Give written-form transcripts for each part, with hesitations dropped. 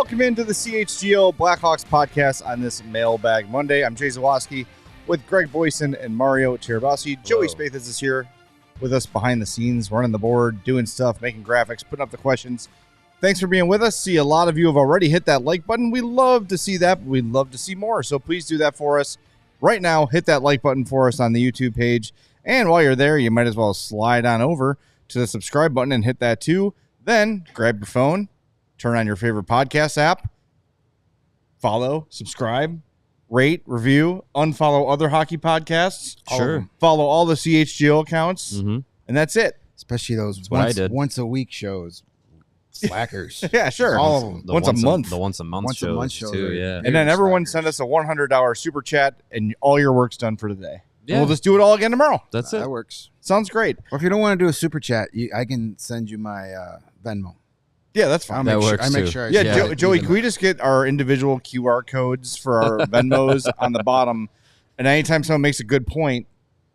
welcome into the CHGO Blackhawks podcast on this Mailbag Monday. I'm Jay Zawoski with Greg Boyson and Mario Cherubowski. Joey Spathis is here with us behind the scenes, running the board, doing stuff, making graphics, putting up the questions. Thanks for being with us. See, a lot of you have already hit that like button. We love to see that, but we'd love to see more. So please do that for us right now. Hit that like button for us on the YouTube page. And while you're there, you might as well slide on over to the subscribe button and hit that too. Then grab your phone, turn on your favorite podcast app, follow, subscribe, rate, review, unfollow other hockey podcasts. Sure. Follow all the CHGO accounts, and that's it. Especially those once a week shows. Slackers. Yeah, sure. All of them. Once a month. The once a month shows too, yeah. And then everyone send us a $100 super chat, and all your work's done for today. Yeah. And we'll just do it all again tomorrow. That's it. That works. Sounds great. Or if you don't want to do a super chat, I can send you my Venmo. Yeah, that's fine. That works I make too. sure. Yeah, Joey, can we just get our individual QR codes for our Venmos on the bottom? And anytime someone makes a good point,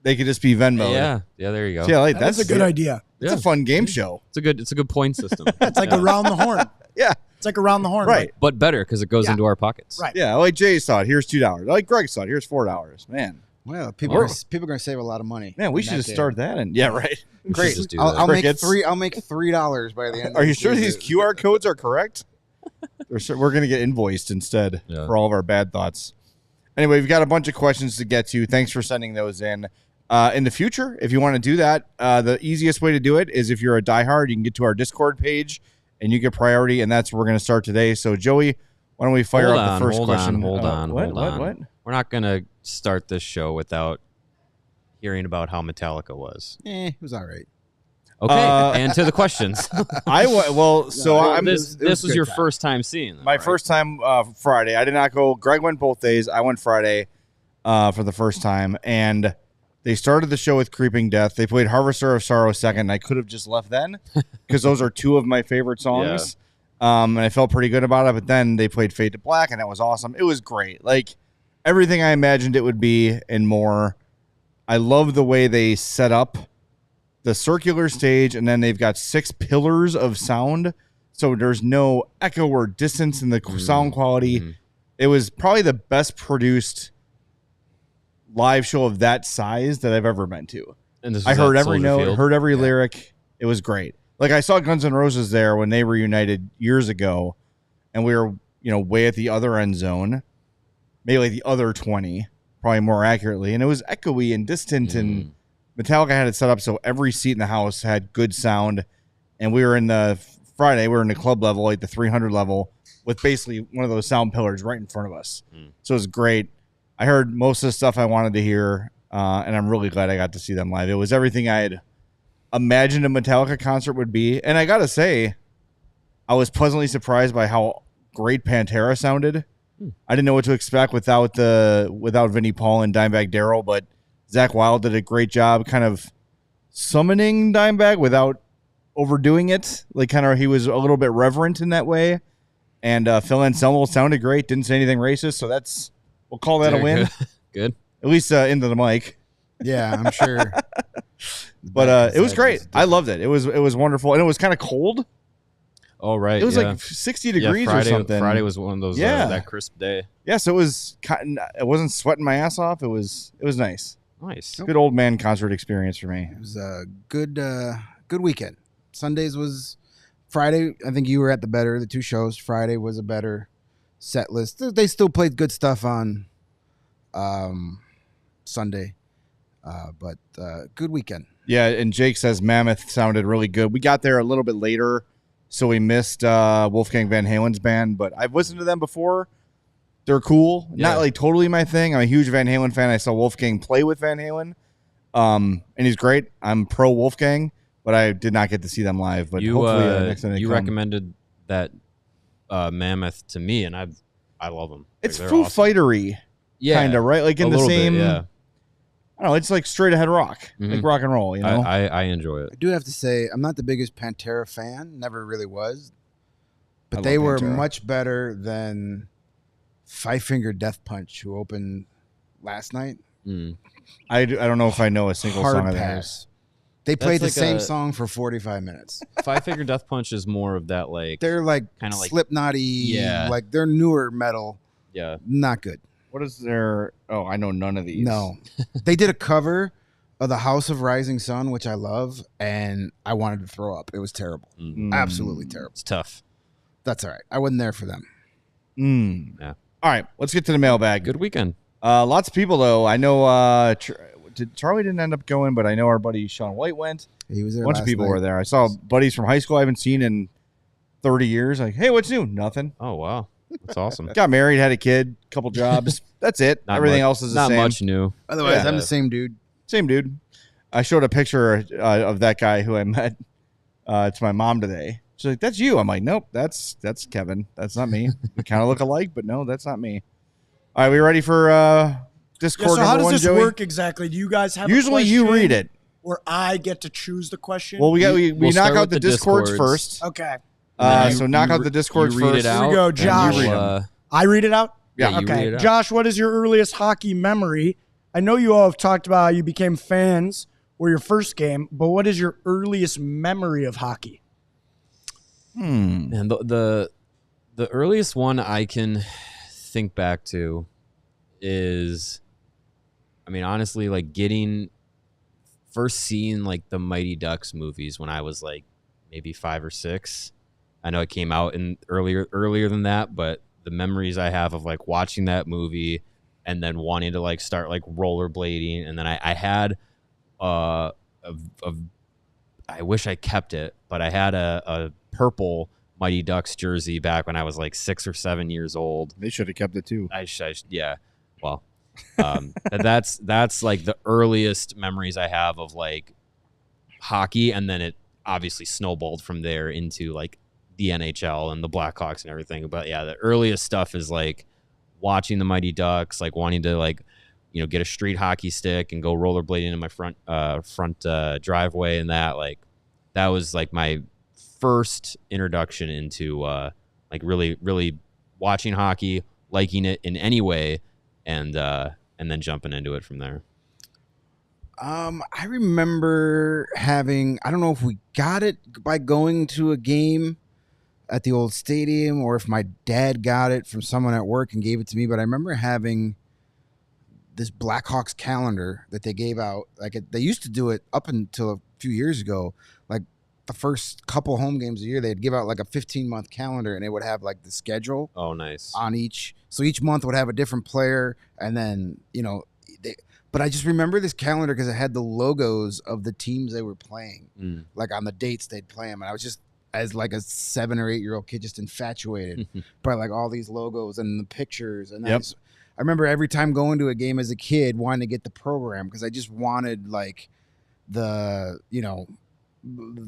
they could just be Venmo. Yeah, there you go. So yeah, That's a good idea. It's a fun game show. It's a good point system. It's like around the horn. Yeah. It's like around the horn. Right. But better because it goes into our pockets. Right. Yeah, like Jay saw it. Here's $2. Like Greg saw it. Here's $4. Man. Well, people are going to save a lot of money. Man, we should just start that. And yeah, right. We Great. should just do I'll that. make Crickets. I'll make $3 by the end. Are you sure these QR codes are correct? We're going to get invoiced instead for all of our bad thoughts. Anyway, we've got a bunch of questions to get to. Thanks for sending those in. In the future, if you want to do that, the easiest way to do it is if you're a diehard, you can get to our Discord page and you get priority, and that's where we're going to start today. So, Joey, why don't we fire up the first question? Hold on. What? We're not going to start this show without hearing about how Metallica was. It was all right. Okay, and to the questions. This was your first time seeing them, my first time Friday. I did not go. Greg went both days. I went Friday for the first time, and they started the show with Creeping Death. They played Harvester of Sorrow second. I could have just left then because those are two of my favorite songs. And I felt pretty good about it. But then they played Fade to Black, and that was awesome. It was great. Like everything I imagined it would be and more. I love the way they set up the circular stage, and then they've got 6 pillars of sound. So there's no echo or distance in the sound quality. Mm-hmm. It was probably the best produced live show of that size that I've ever been to. And this was I heard at every Soldier note, Field? heard every lyric. It was great. Like I saw Guns N' Roses there when they reunited years ago, and we were, way at the other end zone, maybe like the other 20, probably more accurately, and it was echoey and distant. And Metallica had it set up so every seat in the house had good sound, and we were in the Friday. We were in the club level, like the 300 level, with basically one of those sound pillars right in front of us. So it was great. I heard most of the stuff I wanted to hear, and I'm really glad I got to see them live. It was everything I had imagined a Metallica concert would be. And I got to say, I was pleasantly surprised by how great Pantera sounded. I didn't know what to expect without Vinnie Paul and Dimebag Darrell, but Zach Wilde did a great job kind of summoning Dimebag without overdoing it. Like kind of he was a little bit reverent in that way. And Phil Anselmo sounded great, didn't say anything racist, so we'll call that a win. Good. At least into the mic. Yeah, I'm sure. But it was great. I loved it. It was wonderful, and it was kind of cold. Oh right, it was like 60 degrees or something. Friday was one of those that crisp day. Yeah, so it was. It wasn't sweating my ass off. It was nice. Nice. Good old man concert experience for me. It was a good weekend. Sundays was Friday. I think you were at the better of the two shows. Friday was a better set list. They still played good stuff on Sunday, but good weekend. Yeah, and Jake says Mammoth sounded really good. We got there a little bit later, so we missed Wolfgang Van Halen's band, but I've listened to them before. They're cool. Yeah. Not like totally my thing. I'm a huge Van Halen fan. I saw Wolfgang play with Van Halen, and he's great. I'm pro Wolfgang, but I did not get to see them live. But hopefully next time they come. Recommended that Mammoth to me, and I love them. It's Foo Fighter-y, kind of, right? Like in the same. Bit, yeah. I don't know. It's like straight ahead rock, like rock and roll. I enjoy it. I do have to say, I'm not the biggest Pantera fan. Never really was, but they were much better than Five Finger Death Punch, who opened last night. I don't know if I know a single song of theirs. They played the like same song for 45 minutes. Five Finger Death Punch is more of that, like They're like kind of like Slipknot-y, like they're newer metal. yeah. Not good. What is their? Oh, I know none of these. No. They did a cover of The House of Rising Sun, which I love, and I wanted to throw up. It was terrible. Absolutely terrible. It's tough. That's all right. I wasn't there for them. Yeah. All right, let's get to the mailbag. Good weekend. Lots of people though. I know Charlie didn't end up going, but I know our buddy Sean White went. He was there. A bunch of last people night. were there. I saw buddies from high school I haven't seen in 30 years. Like, hey, what's new? Nothing. Oh wow, that's awesome. Got married, had a kid, couple jobs. That's it. Not Everything much- else is the not same. much new. Otherwise, Yeah. I'm the same dude. Same dude. I showed a picture of that guy who I met to my mom today. She's like, "That's you." I'm like, "Nope, that's Kevin. That's not me. We kind of look alike, but no, that's not me." All right, we ready for Discord Yeah, so how number does one, this Joey? work exactly? Do you guys have Usually a you question read it. or I get to choose the question? Well, we We'll knock start out with the the Discords Discords. first. Okay. So knock out the Discords you read first. it out. we go, and Josh. you, I read it out? Yeah, you read Okay. it out. Josh, what is your earliest hockey memory? I know you all have talked about how you became fans or your first game, but what is your earliest memory of hockey? And the earliest one I can think back to is, I mean, honestly, like first seeing like the Mighty Ducks movies when I was like maybe 5 or 6. I know it came out in earlier than that, but the memories I have of like watching that movie and then wanting to like start like rollerblading, and then I had I wish I kept it, but I had a purple Mighty Ducks jersey back when I was like 6 or 7 years old. They should have kept it too. Yeah. Well, that's like the earliest memories I have of like hockey, and then it obviously snowballed from there into like the NHL and the Blackhawks and everything. But yeah, the earliest stuff is like watching the Mighty Ducks, like wanting to like, get a street hockey stick and go rollerblading in my front driveway, and that was like my first introduction into like really watching hockey, liking it in any way, and then jumping into it from there. I remember having, I don't know if we got it by going to a game at the old stadium or if my dad got it from someone at work and gave it to me, but I remember having this Blackhawks calendar that they gave out. Like they used to do it up until a few years ago. Like the first couple home games a year, they'd give out like a 15-month calendar, and it would have like the schedule Oh, nice. on each. So each month would have a different player, and then but I just remember this calendar because it had the logos of the teams they were playing, like on the dates they'd play them, and I was just, as like a 7 or 8 year old kid, just infatuated by like all these logos and the pictures. And I remember every time going to a game as a kid wanting to get the program because I just wanted like the,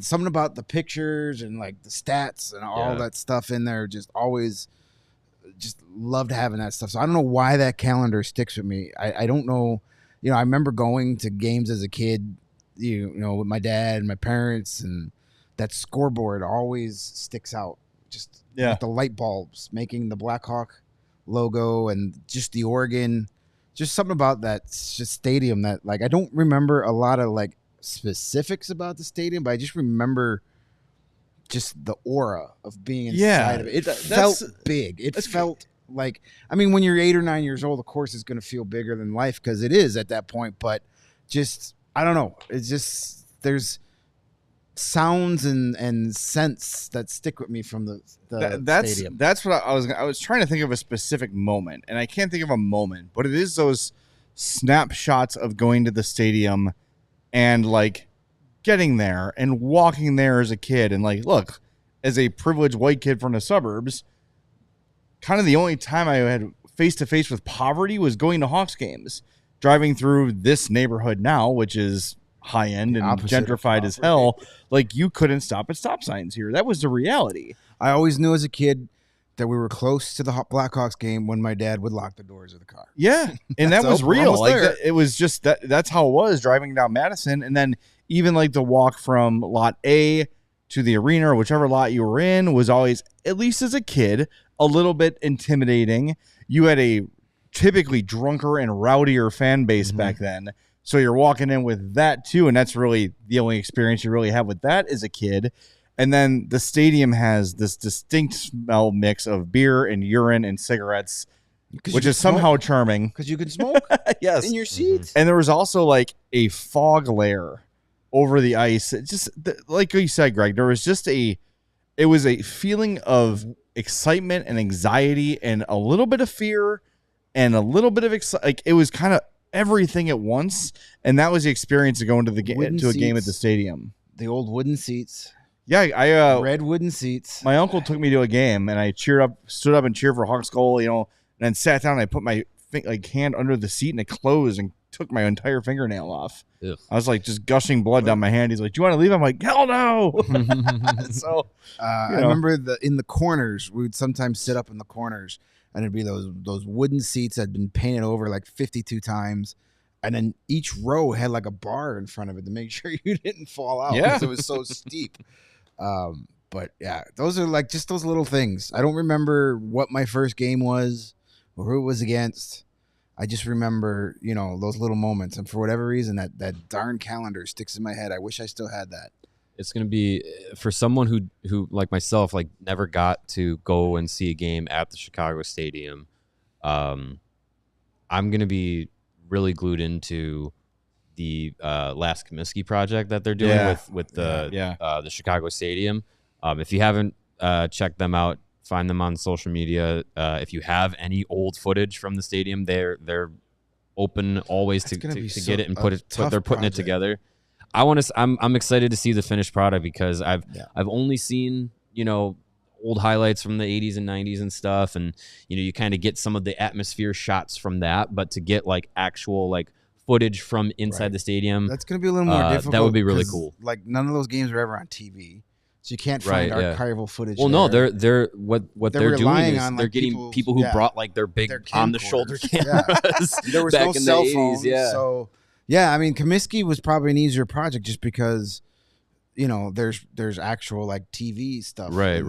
something about the pictures and like the stats and all that stuff in there. Just always just loved having that stuff. So I don't know why that calendar sticks with me. I don't know. I remember going to games as a kid, with my dad and my parents, and that scoreboard always sticks out. Just with the light bulbs making the Blackhawk logo and just the organ, just something about that stadium that like I don't remember a lot of like specifics about the stadium, but I just remember just the aura of being inside of it. It felt big. It felt like, I mean, when you're 8 or 9 years old, of course it's going to feel bigger than life because it is at that point, but just, I don't know. It's just, there's sounds and scents that stick with me from the stadium. That's what I was trying to think of a specific moment, and I can't think of a moment, but it is those snapshots of going to the stadium and like getting there and walking there as a kid, and like, look, as a privileged white kid from the suburbs, kind of the only time I had face to face with poverty was going to Hawks games, driving through this neighborhood now, which is high end and gentrified as hell. Like, you couldn't stop at stop signs here. That was the reality. I always knew as a kid that we were close to the Blackhawks game when my dad would lock the doors of the car. Yeah, and that was we're real. almost Like there. it was just that's how it was driving down Madison, and then even like the walk from lot A to the arena or whichever lot you were in was always, at least as a kid, a little bit intimidating. You had a typically drunker and rowdier fan base back then So you're walking in with that too, and that's really the only experience you really have with that as a kid. And then the stadium has this distinct smell mix of beer and urine and cigarettes, which is somehow charming. Because you can smoke yes. in your seats. And there was also like a fog layer over the ice. It just like you said, Greg, there was just it was a feeling of excitement and anxiety and a little bit of fear and a little bit of like it was kind of everything at once, and that was the experience of going to the game to a game at the stadium. The old wooden seats. Yeah, I red wooden seats. My uncle took me to a game, and I stood up and cheered for Hawks goal, and then sat down and I put my hand under the seat and it closed and took my entire fingernail off. Ugh. I was like just gushing blood down my hand. He's like, "Do you want to leave?" I'm like, "Hell no!" So I remember in the corners, we would sometimes sit up in the corners. And it'd be those wooden seats that had been painted over like 52 times. And then each row had like a bar in front of it to make sure you didn't fall out. Yeah. Because it was so steep. But yeah, those are like just those little things. I don't remember what my first game was or who it was against. I just remember, those little moments. And for whatever reason, that darn calendar sticks in my head. I wish I still had that. It's going to be for someone who like myself, like never got to go and see a game at the Chicago Stadium. I'm going to be really glued into the Last Comiskey project that they're doing with the Chicago Stadium. If you haven't checked them out, find them on social media. If you have any old footage from the stadium, they're open always to get it and they're putting it together. I'm excited to see the finished product because I've only seen, old highlights from the 80s and 90s and stuff, and you kind of get some of the atmosphere shots from that, but to get like actual like footage from inside the stadium, that's going to be a little more difficult. That would be really cool. Like none of those games are ever on TV. So you can't find archival footage. Well, no, they're what they're doing is on, they're getting people who brought like their big on the shoulder cameras. There was back no in cell the 80s, phones, so I mean, Comiskey was probably an easier project just because, there's actual like TV stuff. Right.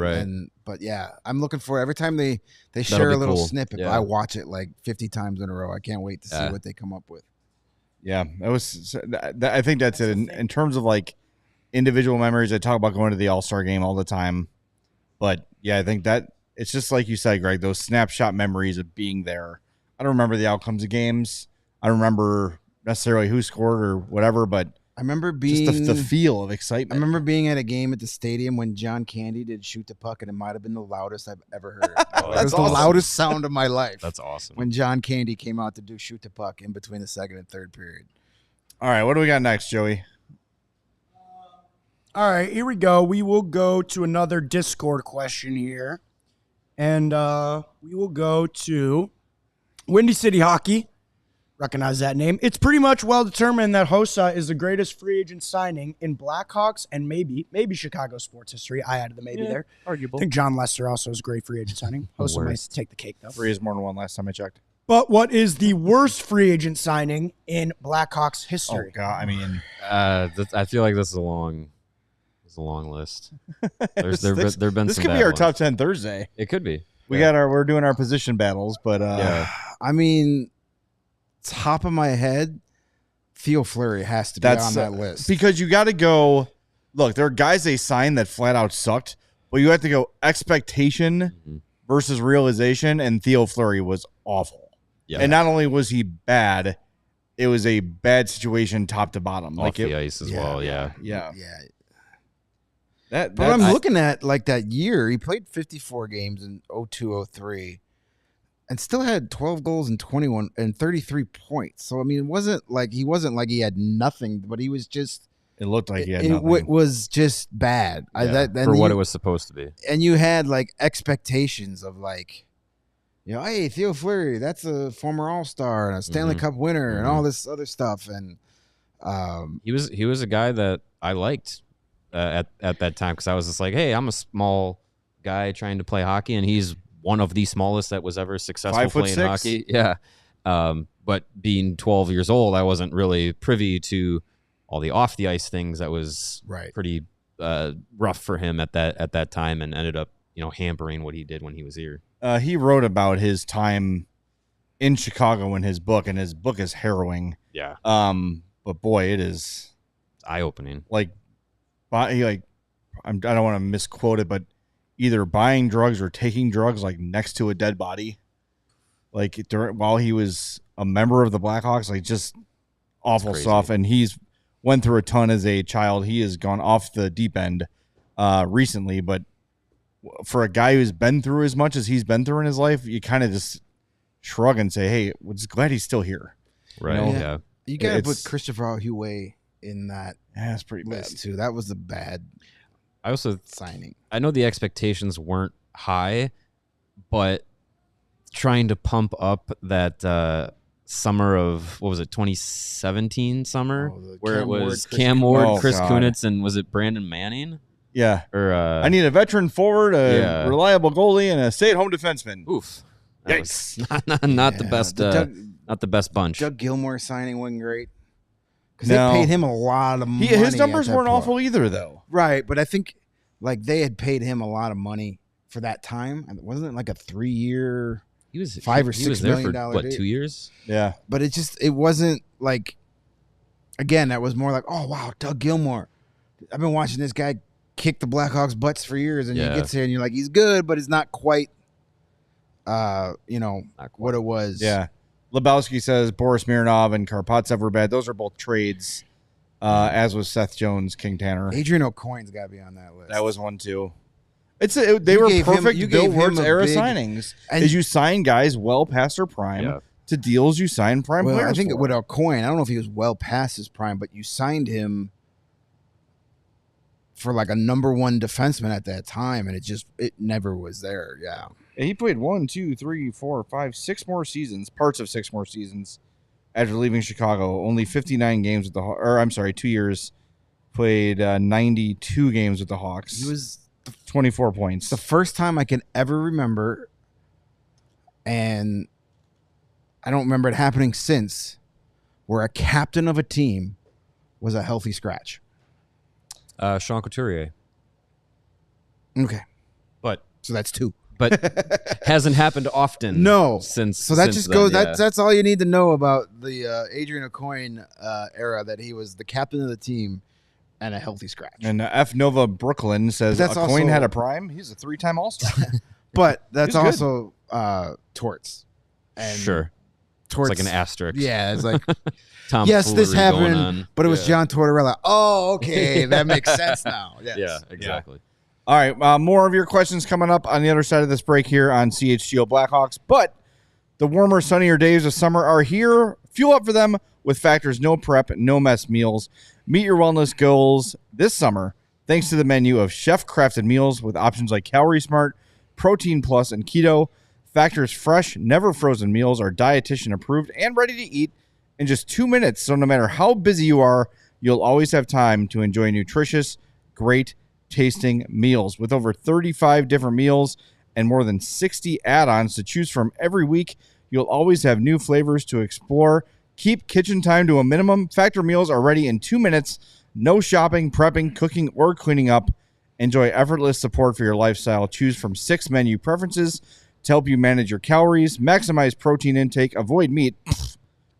But yeah, I'm looking for every time they share a little snippet. Yeah. I watch it like 50 times in a row. I can't wait to see what they come up with. Yeah, I think that's it. In terms of like individual memories, I talk about going to the All-Star game all the time. But yeah, I think that it's just like you said, Greg, those snapshot memories of being there. I don't remember the outcomes of games. I don't remember necessarily who scored or whatever, but I remember being just the feel of excitement. I remember being at a game at the stadium when John Candy did Shoot the Puck, and it might have been the loudest I've ever heard. It was the loudest sound of my life. That's awesome. When John Candy came out to do Shoot the Puck in between the second and third period. All right, what do we got next, Joey? All right, here we go. We will go to another Discord question here. And we will go to Windy City Hockey. Recognize that name. It's pretty much well determined that Hossa is the greatest free agent signing in Blackhawks and maybe Chicago sports history. I added the maybe there. Arguable. I think John Lester also is a great free agent signing. Hossa might take the cake, though. 3 is more than 1 last time I checked. But what is the worst free agent signing in Blackhawks history? Oh, God. I mean, I feel like this is a long list. There've been this some could be bad our ones. top 10 Thursday. It could be. We're doing our position battles, but I mean, top of my head, Theo Fleury has to be on that list. Because you got to go, look, there are guys they signed that flat out sucked, but you have to go expectation versus realization, and Theo Fleury was awful. Yeah. And not only was he bad, it was a bad situation top to bottom. Off the ice as well, yeah. But I'm looking at like that year, he played 54 games in 02-03 and still had 12 goals and 33 points. So I mean, it wasn't like he had nothing, but he was just it looked like he had nothing. It was just bad. For what it was supposed to be. And you had like expectations of like, hey, Theo Fleury, that's a former All-Star and a Stanley Cup winner and all this other stuff. And he was a guy that I liked at that time because I was just like, hey, I'm a small guy trying to play hockey, and he's one of the smallest that was ever successful playing hockey. Yeah. But being 12 years old, I wasn't really privy to all the off the ice things that was pretty rough for him at that time, and ended up hampering what he did when he was here. He wrote about his time in Chicago in his book, and his book is harrowing. Yeah. But boy, it is It's eye-opening. like, I don't want to misquote it, but either buying drugs or taking drugs like next to a dead body, like while he was a member of the Blackhawks, like just awful stuff. And he's went through a ton as a child. He has gone off the deep end recently, but for a guy who's been through as much as he's been through in his life, you kind of just shrug and say, hey, we're just glad he's still here. Right. You know? Yeah. You gotta put Christopher Huey in that that's pretty bad list too. That was a bad I also signing. I know the expectations weren't high, but trying to pump up that summer of, what was it, 2017 summer, where it was Cam Ward, Chris Kunitz, and was it Brandon Manning? Yeah. Or I need a veteran forward, a reliable goalie, and a stay-at-home defenseman. Oof. That was not the best. Not the best bunch. Doug Gilmour signing wasn't great because they paid him a lot of money. His numbers weren't awful either, though. Right, but I think like they had paid him a lot of money for that time. Wasn't it like a 3-year? He was $5 or $6 $6 million million for what, deal. 2 years? Yeah, but it wasn't like. Again, that was more like, oh wow, Doug Gilmour. I've been watching this guy kick the Blackhawks' butts for years, and he gets here, and you're like, he's good, but it's not quite. What it was. Yeah. Lebowski says Boris Mironov and Karpatsev were bad. Those are both trades, as was Seth Jones, King Tanner. Adrian O'Coin's got to be on that list. That was one, too. They were perfect Bill Wirtz era signings. As you sign guys well past their prime to deals you sign prime players I think for. with O'Coin, I don't know if he was well past his prime, but you signed him for like a number one defenseman at that time, and it never was there. Yeah. He played 1, 2, 3, 4, 5, 6 more seasons, parts of 6 more seasons after leaving Chicago. Only 59 games with the Hawks, or I'm sorry, 2 years. Played 92 games with the Hawks. He was 24 points. The first time I can ever remember, and I don't remember it happening since, where a captain of a team was a healthy scratch. Sean Couturier. Okay. So that's 2. But hasn't happened often. No. Since that since just then, goes. yeah. That's all you need to know about the Adrian O'Coin era. That he was the captain of the team and a healthy scratch. And F Nova Brooklyn says that's O'Coin also, had a prime. He's a 3-time All-Star. But that's also Torts. And sure. Torts, it's like an asterisk. Yeah, it's like Tom. Yes, this happened, but it was Yeah. John Tortorella. Oh, okay, that makes sense now. Yes. Yeah, exactly. All right, more of your questions coming up on the other side of this break here on CHGO Blackhawks. But the warmer, sunnier days of summer are here. Fuel up for them with Factor's no prep, no mess meals. Meet your wellness goals this summer thanks to the menu of chef-crafted meals with options like Calorie Smart, Protein Plus, and Keto. Factor's fresh, never frozen meals are dietitian approved and ready to eat in just 2 minutes. So no matter how busy you are, you'll always have time to enjoy nutritious, great tasting meals. With over 35 different meals and more than 60 add-ons to choose from every week, you'll always have new flavors to explore. Keep kitchen time to a minimum. Factor meals are ready in 2 minutes. No shopping, prepping, cooking, or cleaning up. Enjoy effortless support for your lifestyle. Choose from 6 menu preferences to help you manage your calories, maximize protein intake, avoid meat,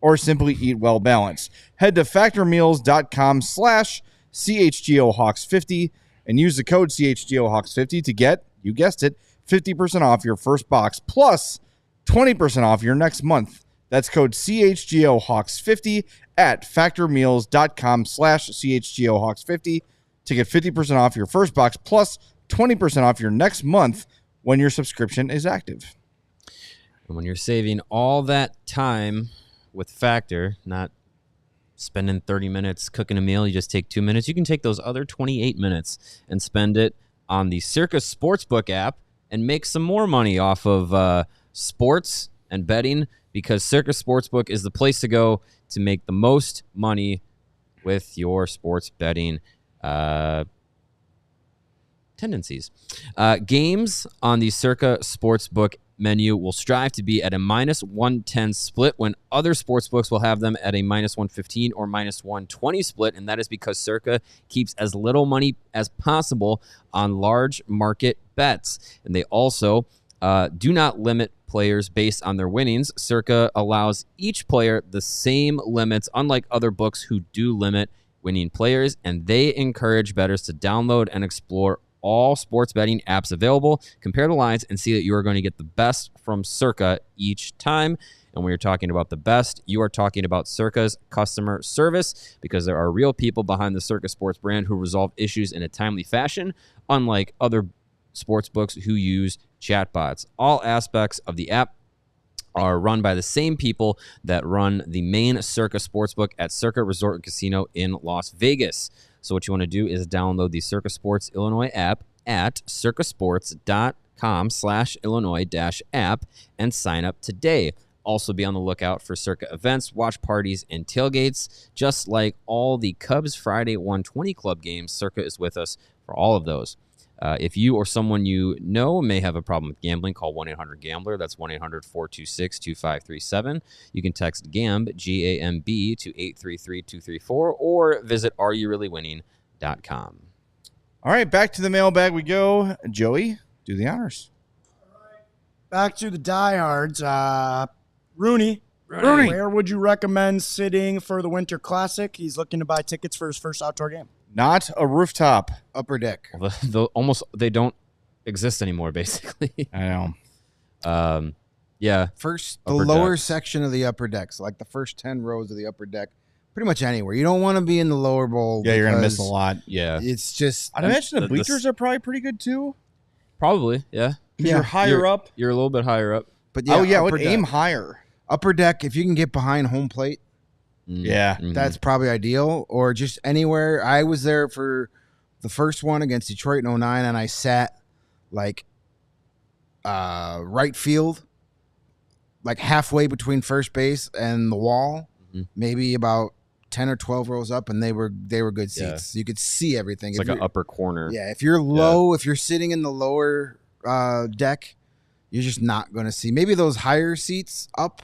or simply eat well balanced. Head to factormeals.com/CHGOHawks50 and use the code CHGOHawks50 to get, you guessed it, 50% off your first box plus 20% off your next month. That's code CHGOHawks50 at factormeals.com/CHGOHawks50 to get 50% off your first box plus 20% off your next month when your subscription is active. And when you're saving all that time with Factor, not spending 30 minutes cooking a meal, you just take 2 minutes. You can take those other 28 minutes and spend it on the Circa Sportsbook app and make some more money off of sports and betting, because Circa Sportsbook is the place to go to make the most money with your sports betting tendencies. Games on the Circa Sportsbook menu will strive to be at a -110 split when other sportsbooks will have them at a -115 or -120 split, and that is because Circa keeps as little money as possible on large market bets. And they also Do not limit players based on their winnings. Circa allows each player the same limits, unlike other books who do limit winning players, and they encourage bettors to download and explore all sports betting apps available, compare the lines, and see that you are going to get the best from Circa each time. And when you're talking about the best, you are talking about Circa's customer service, because there are real people behind the Circa Sports brand who resolve issues in a timely fashion, unlike other sports books who use chatbots. All aspects of the app are run by the same people that run the main Circa Sportsbook at Circa Resort and Casino in Las Vegas. So what you want to do is download the Circa Sports Illinois app at circasports.com/Illinois-app and sign up today. Also be on the lookout for Circa events, watch parties, and tailgates. Just like all the Cubs Friday 120 Club games, Circa is with us for all of those. If you or someone you know may have a problem with gambling, call 1-800-GAMBLER. That's 1-800-426-2537. You can text GAMB, G-A-M-B, to 833-234, or visit areyoureallywinning.com. All right, back to the mailbag we go. Joey, do the honors. Back to the diehards. Rooney, where would you recommend sitting for the Winter Classic? He's looking to buy tickets for his first outdoor game. Not a rooftop. Upper deck. They don't exist anymore, basically. I know. Yeah. First, the Upper lower decks. section of the upper deck, so like the first 10 rows of the upper deck, pretty much anywhere. You don't want to be in the lower bowl. Yeah, you're going to miss a because lot. Yeah. It's just, I'd imagine the the- bleachers are probably pretty good too. Probably, yeah. Because you're higher up. You're a little bit higher up. but I upper would deck. aim higher. Upper deck, if you can get behind home plate, Yeah. Mhm. that's probably ideal, or just anywhere. I was there for the first one against Detroit in 09, and I sat like right field, like halfway between first base and the wall, Mhm. maybe about 10 or 12 rows up, and they were good Yeah. seats. You could see everything. It's If like an you're- upper corner. Yeah, if you're low, if you're sitting in the lower deck, you're just not going to see. Maybe those higher seats up,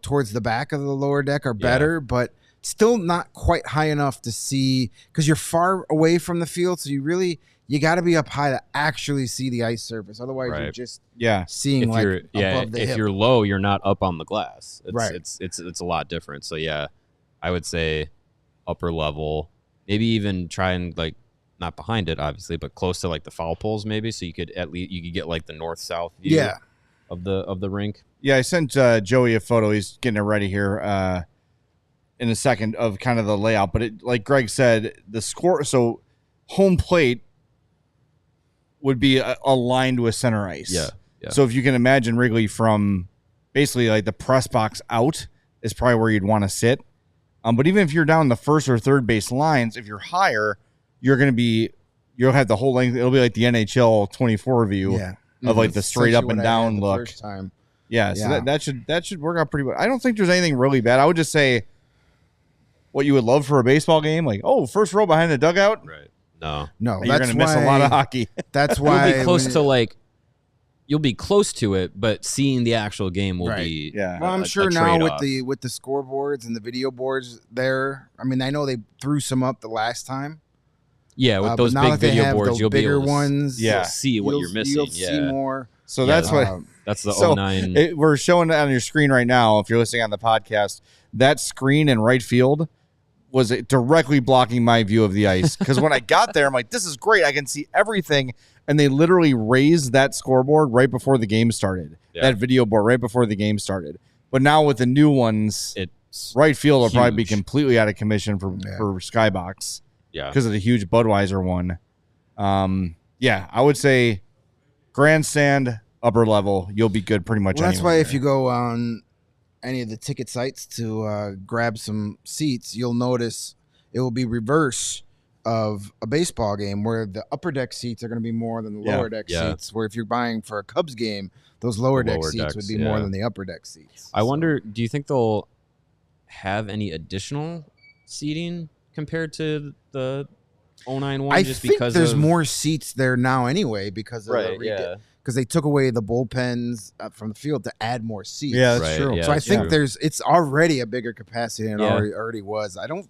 towards the back of the lower deck are better, but still not quite high enough to see, because you're far away from the field. So you got to be up high to actually see the ice surface. Otherwise, you're Right. just Yeah. seeing If like you're above the if hip. you're low, you're not up on the glass. It's, Right. It's a lot different. So yeah, I would say upper level, maybe even try and like not behind it, obviously, but close to like the foul poles, maybe, so you could get like the north south view Yeah. of the rink. Yeah, I sent Joey a photo. He's getting it ready here in a second of kind of the layout. But it, like Greg said, the score. So home plate would be aligned with center ice. Yeah. So if you can imagine Wrigley from basically like the press box out is probably where you'd want to sit. But even if you're down the first or third base lines, if you're higher, you'll have the whole length. It'll be like the NHL 24 view. Yeah. Of like the straight up and Essentially what I had down the look. first time. Yeah, so Yeah. that should work out pretty well. I don't think there's anything really bad. I would just say what you would love for a baseball game, like, first row behind the dugout. Right. No. No, You're that's going to miss a lot of hockey. That's why You'll be close when- to like. You'll be close to it, but seeing the actual game will Right. be. Yeah. Well, I'm a sure now trade-off. with the scoreboards and the video boards there. I mean, I know they threw some up the last time. Yeah, with but those now big that they video have boards, those you'll be bigger able to ones. Yeah. see what you're missing. You'll Yeah. see more. So Yeah, that's what That's the So, 09. we're showing it on your screen right now. If you're listening on the podcast, that screen in right field was directly blocking my view of the ice. Because when I got there, I'm like, this is great. I can see everything. And they literally raised that scoreboard right before the game started. Yeah. That video board right before the game started. But now with the new ones, It's right field will probably be huge. completely out of commission for Skybox yeah. because of the huge Budweiser one. I would say grandstand, upper level, you'll be good pretty much Well, that's why anywhere. if you go on any of the ticket sites to grab some seats, you'll notice it will be reverse of a baseball game where the upper deck seats are going to be more than the Yeah. lower deck Yeah. seats. Where if you're buying for a Cubs game, those lower The deck lower seats would decks, be more yeah. than the upper deck seats. I So- wonder, do you think they'll have any additional seating compared to the 09 one? I just think because there's of, more seats there now anyway because of Right, the yeah. because they took away the bullpens from the field to add more seats. Yeah, that's Right, true. yeah. So I that's think true. it's already a bigger capacity than it Yeah. already was. I don't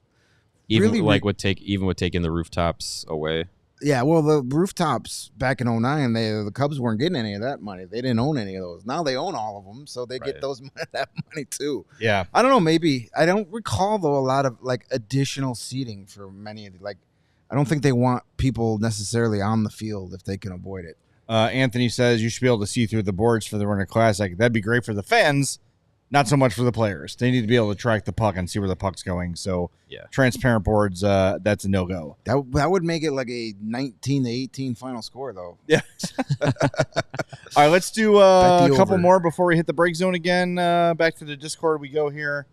even really like with taking the rooftops away. Yeah, well, the rooftops back in 09, the Cubs weren't getting any of that money. They didn't own any of those. Now they own all of them, so they get that money too. Yeah. I don't know, maybe. I don't recall, though, a lot of, like, additional seating for many of the, like, I don't think they want people necessarily on the field if they can avoid it. Anthony says you should be able to see through the boards for the Winter Classic. That'd be great for the fans, not so much for the players. They need to be able to track the puck and see where the puck's going. So transparent boards, that's a no-go. That would make it like a 19-18 final score, though. Yeah. All right, let's do a couple more before we hit the break zone again. Back to the Discord we go here.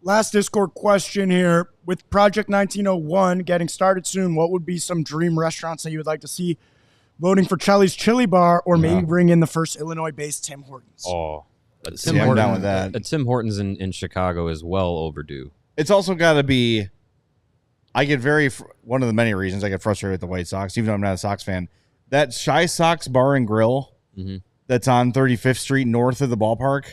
Last Discord question here. With Project 1901 getting started soon, what would be some dream restaurants that you would like to see? Voting for Charlie's Chili Bar or maybe bring in the first Illinois-based Tim Hortons. Oh, I'm down with that. A Tim Hortons in Chicago is well overdue. It's also got to be – I get one of the many reasons I get frustrated with the White Sox, even though I'm not a Sox fan. That Shy Sox Bar and Grill that's on 35th Street north of the ballpark,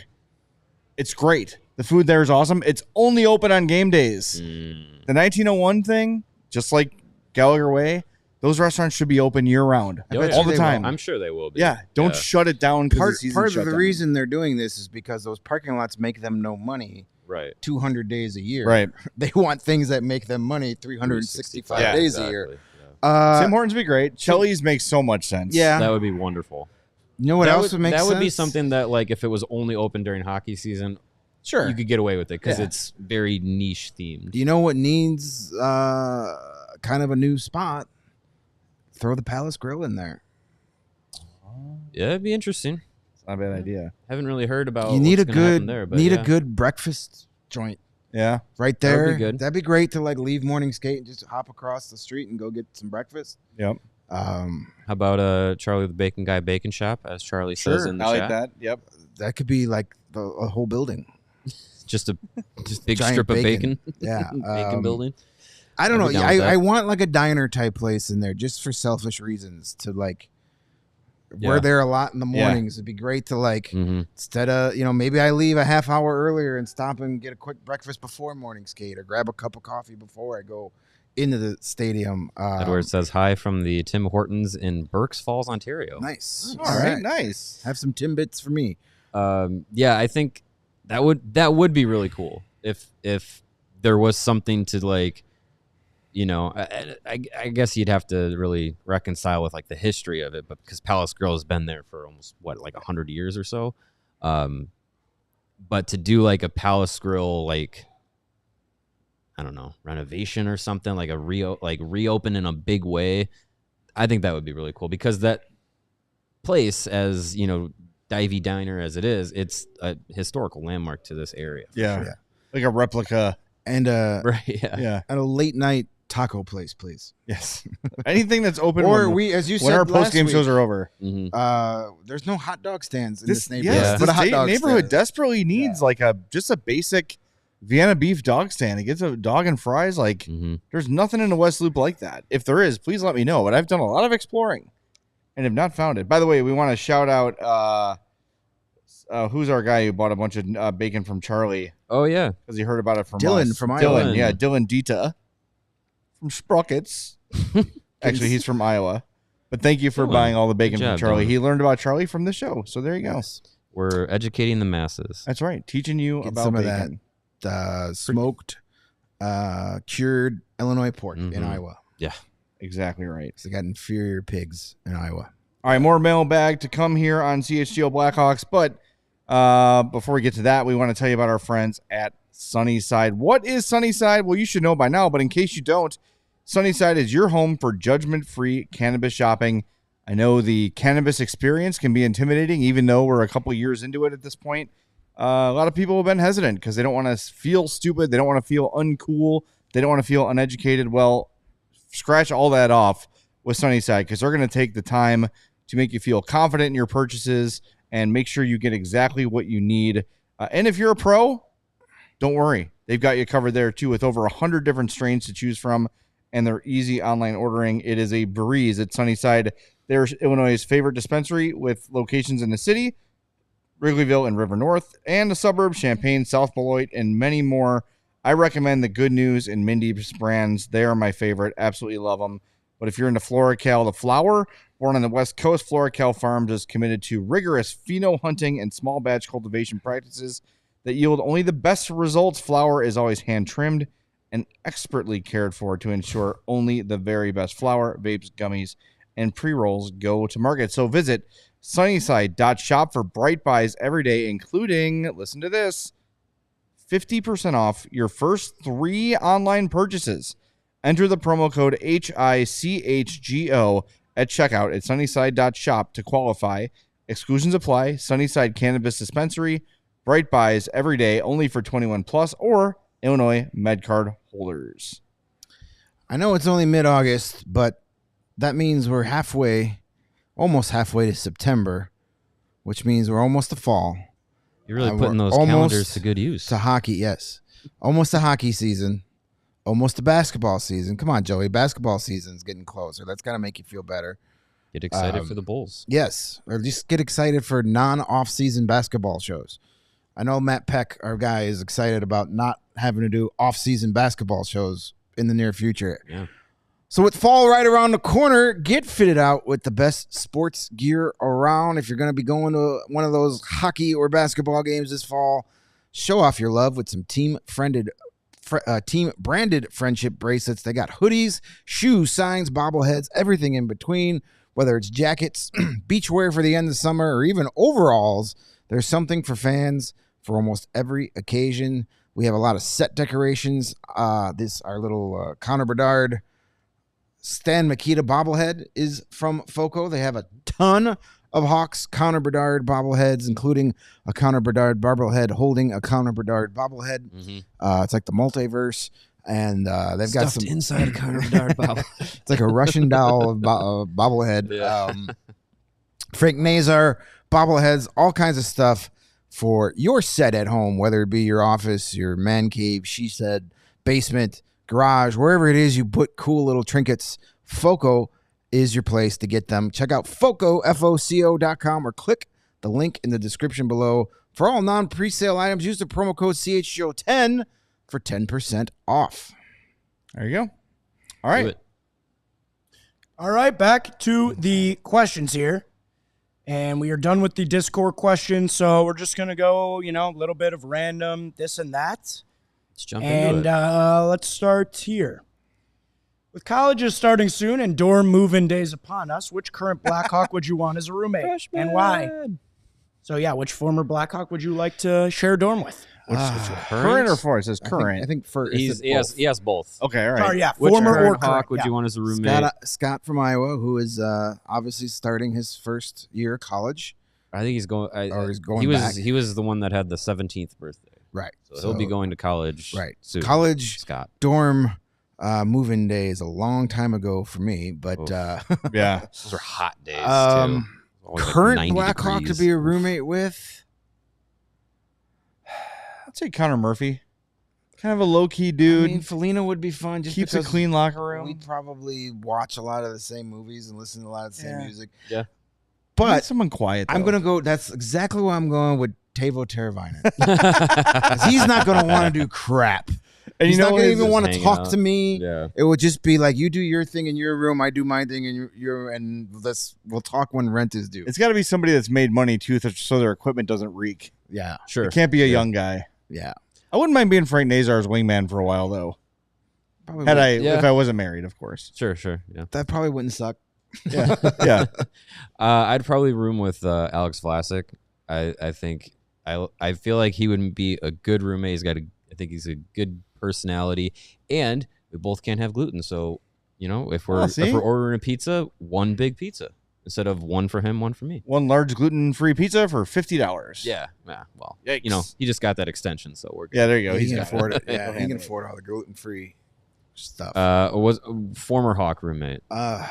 it's great. The food there is awesome. It's only open on game days. The 1901 thing, just like Gallagher Way, those restaurants should be open year-round all the time. I'm sure they will be. Yeah, don't shut it down. Part of the reason they're doing this is because those parking lots make them no money. Right. 200 days a year. Right. They want things that make them money 365 days a year. Tim Hortons would be great. Chili's makes so much sense. Yeah. That would be wonderful. You know what else would make sense? That would be something that, like, if it was only open during hockey season, sure, you could get away with it because it's very niche themed. Do you know what needs kind of a new spot? Throw the Palace Grill in there. Yeah, it'd be interesting. It's not a bad idea. Haven't really heard about. You need what's gonna happen there, but a good breakfast joint. Yeah, right there. That would be good. That'd be great to like leave morning skate and just hop across the street and go get some breakfast. Yep. How about Charlie the Bacon Guy Bacon Shop, as Charlie says in the chat? I like that. Yep. That could be like a whole building. just big strip of bacon. Yeah. Bacon building. I don't know. I want like a diner type place in there just for selfish reasons to like we're there a lot in the mornings. It'd be great to like instead of, maybe I leave a half hour earlier and stop and get a quick breakfast before morning skate or grab a cup of coffee before I go into the stadium. Edward says hi from the Tim Hortons in Berks Falls, Ontario. Nice. All right. Nice. Have some Timbits for me. Yeah, I think that would be really cool if there was something to like, I guess you'd have to really reconcile with like the history of it, but because Palace Grill has been there for almost 100 years or so. But to do like a Palace Grill, like, I don't know, renovation or something, like reopen in a big way, I think that would be really cool because that place, as divey diner as it is, it's a historical landmark to this area. Yeah. Like a replica. And right, yeah. At a late night taco place, please. Yes. Anything that's open or as you said, when our post game week, shows are over. There's no hot dog stands in this neighborhood. Yes, but a hot this dog neighborhood stand. desperately needs like just a basic Vienna beef dog stand. It gets a dog and fries. Like there's nothing in the West Loop like that. If there is, please let me know. But I've done a lot of exploring and have not found it. By the way, we want to shout out who's our guy who bought a bunch of bacon from Charlie. Oh yeah, because he heard about it from Dylan us. from Iowa. Dylan Dita from Sprockets. Actually, he's from Iowa. But thank you for buying all the bacon from Charlie. Dylan. He learned about Charlie from the show. So there you go. We're educating the masses. That's right. Teaching you about some bacon. Of that smoked, cured Illinois pork in Iowa. Yeah, exactly right. So they got inferior pigs in Iowa. All right, more mailbag to come here on CHGO Blackhawks. But before we get to that, we want to tell you about our friends at Sunnyside. What is Sunnyside? Well, you should know by now, but in case you don't, Sunnyside is your home for judgment-free cannabis shopping. I know the cannabis experience can be intimidating, even though we're a couple years into it at this point. A lot of people have been hesitant because they don't want to feel stupid. They don't want to feel uncool. They don't want to feel uneducated. Well, scratch all that off with Sunnyside because they're going to take the time to make you feel confident in your purchases and make sure you get exactly what you need. And if you're a pro, don't worry. They've got you covered there, too, with over 100 different strains to choose from, and their easy online ordering. It is a breeze at Sunnyside. They're Illinois' favorite dispensary with locations in the city, Wrigleyville and River North, and the suburbs, Champaign, South Beloit, and many more. I recommend the Good News and Mindy's brands. They are my favorite. Absolutely love them. But if you're into FloraCal, the flower, born on the West Coast, FloraCal Farms is committed to rigorous pheno hunting and small batch cultivation practices that yield only the best results. Flower is always hand trimmed and expertly cared for to ensure only the very best flower, vapes, gummies, and pre-rolls go to market. So visit Sunnyside.shop for bright buys every day, including, listen to this, 50% off your first 3 online purchases. Enter the promo code HICHGO at checkout at Sunnyside.shop to qualify. Exclusions apply. Sunnyside Cannabis Dispensary. Bright buys every day, only for 21 plus or Illinois MedCard holders. I know it's only mid-August, but that means we're almost halfway to September, which means we're almost to fall. You're really putting those calendars to good use. To hockey, yes. Almost to hockey season. Almost to basketball season. Come on, Joey. Basketball season's getting closer. That's got to make you feel better. Get excited for the Bulls. Yes. Or just get excited for non-off-season basketball shows. I know Matt Peck, our guy, is excited about not having to do off-season basketball shows in the near future. Yeah. So with fall right around the corner, get fitted out with the best sports gear around. If you're going to be going to one of those hockey or basketball games this fall, show off your love with some team-branded friendship bracelets. They got hoodies, shoes, signs, bobbleheads, everything in between. Whether it's jackets, beachwear for the end of summer, or even overalls, there's something for fans for almost every occasion. We have a lot of set decorations. Our little Connor Bedard Stan Mikita bobblehead is from FOCO. They have a ton of Hawks Connor Bedard bobbleheads, including a Connor Bedard bobblehead holding a Connor Bedard bobblehead. Mm-hmm. It's like the multiverse, and they've got some inside a Connor Bedard bobblehead. It's like a Russian doll bobblehead. Yeah. Frank Nazar bobbleheads, all kinds of stuff for your set at home, whether it be your office, your man cave, she said, basement, garage, wherever it is you put cool little trinkets. FOCO is your place to get them. Check out FOCO, FOCO.com, or click the link in the description below. For all non-presale items, use the promo code CHGO10 for 10% off. There you go. All right. All right, back to the questions here. And we are done with the Discord questions, so we're just going to go, a little bit of random this and that. Let's jump into it. And let's start here. With colleges starting soon and dorm move-in days upon us, which current Blackhawk would you want as a roommate? Freshman. And why? So, which former Blackhawk would you like to share a dorm with? Current or former? It says current. I think for He has both. Okay, all right. Sorry, Which former or current current. Hawk would you want as a roommate? Scott from Iowa, who is obviously starting his first year of college. I think he's going. He's going back. He was the one that had the 17th birthday. Right. So he'll be going to college. Right. Soon. College Scott. dorm move-in day is a long time ago for me, but Yeah. Those are hot days too. Always like current 90 Blackhawk degrees. to be a roommate with. I'd say Connor Murphy. Kind of a low-key dude. I mean, Felina would be fun. Just Keeps a because clean locker room. we'd probably watch a lot of the same movies and listen to a lot of the same music. Yeah. But But someone quiet, though. I'm going to go. That's exactly why I'm going with Tavo Teravainen. 'Cause he's not going to want to do crap. And He's not going to just even want to hang talk out. to me. Yeah. It would just be like, you do your thing in your room, I do my thing in your and we'll talk when rent is due. It's got to be somebody that's made money, too, so their equipment doesn't reek. Yeah. Sure. It can't be a young guy. Yeah. I wouldn't mind being Frank Nazar's wingman for a while, though. Probably If I wasn't married, of course. Sure. Yeah. that probably wouldn't suck. Yeah. Yeah. I'd probably room with Alex Vlasic. I think I feel like he would be a good roommate. I think he's a good personality, and we both can't have gluten. So if we're ordering a pizza, one big pizza instead of one for him, one for me. One large gluten-free pizza for $50. Yeah. Well, Yikes. he just got that extension, so we're good. Yeah, there you go. He can got afford it. He'll Yeah, he can handle it. afford all the gluten-free stuff. Was former Hawk roommate. There's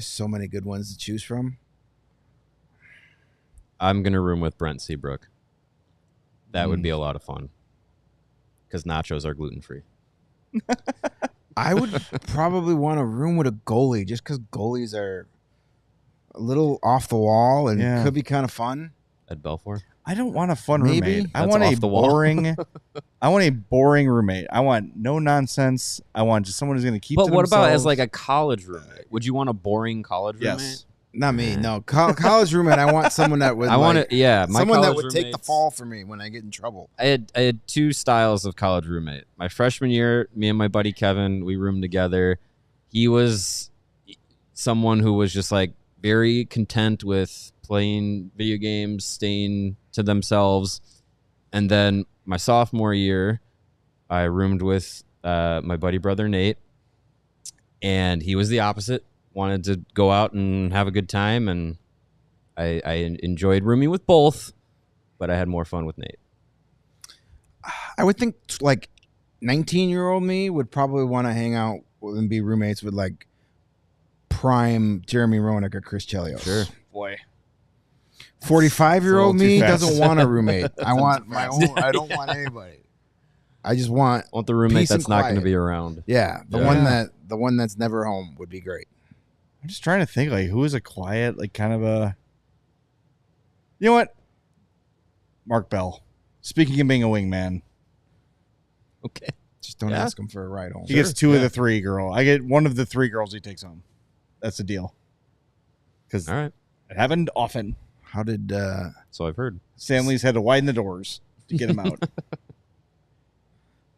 so many good ones to choose from. I'm gonna room with Brent Seabrook. That would be a lot of fun because nachos are gluten free. I would probably want a room with a goalie just because goalies are a little off the wall and Yeah. could be kind of fun. At Belfour. I don't want a fun Maybe. roommate. I That's want off a the wall. boring. I want a boring roommate. I want no nonsense. I want just someone who's going to keep. But to what about as themselves. like a college roommate? Would you want a boring college roommate? Yes. Not me. No, college roommate. I want someone that would. I want to. Yeah, my someone that college would take the roommates- fall for me when I get in trouble. I had two styles of college roommate. My freshman year, me and my buddy Kevin, we roomed together. He was someone who was just like very content with playing video games, staying to themselves. And then my sophomore year, I roomed with my buddy brother Nate, and he was the opposite. Wanted to go out and have a good time, and I enjoyed rooming with both, but I had more fun with Nate. I would think like 19-year-old me would probably want to hang out and be roommates with like prime Jeremy Roenick or Chris Chelios. Sure. boy. 45-year-old It's a little me too fast. doesn't want a roommate. I want my own. I don't want anybody. I just want. I want the roommate Peace and that's not going to quiet. be around. Yeah, the one that's never home would be great. I'm just trying to think, like, who is a quiet, like, kind of a. You know what? Mark Bell. Speaking of being a wingman, Okay. Just don't Yeah. ask him for a ride home. he gets two of the three girl. I get one of the three girls he takes home. That's the deal. Because All right. it happened often. How did? So I've heard. Families had to widen the doors to get him out.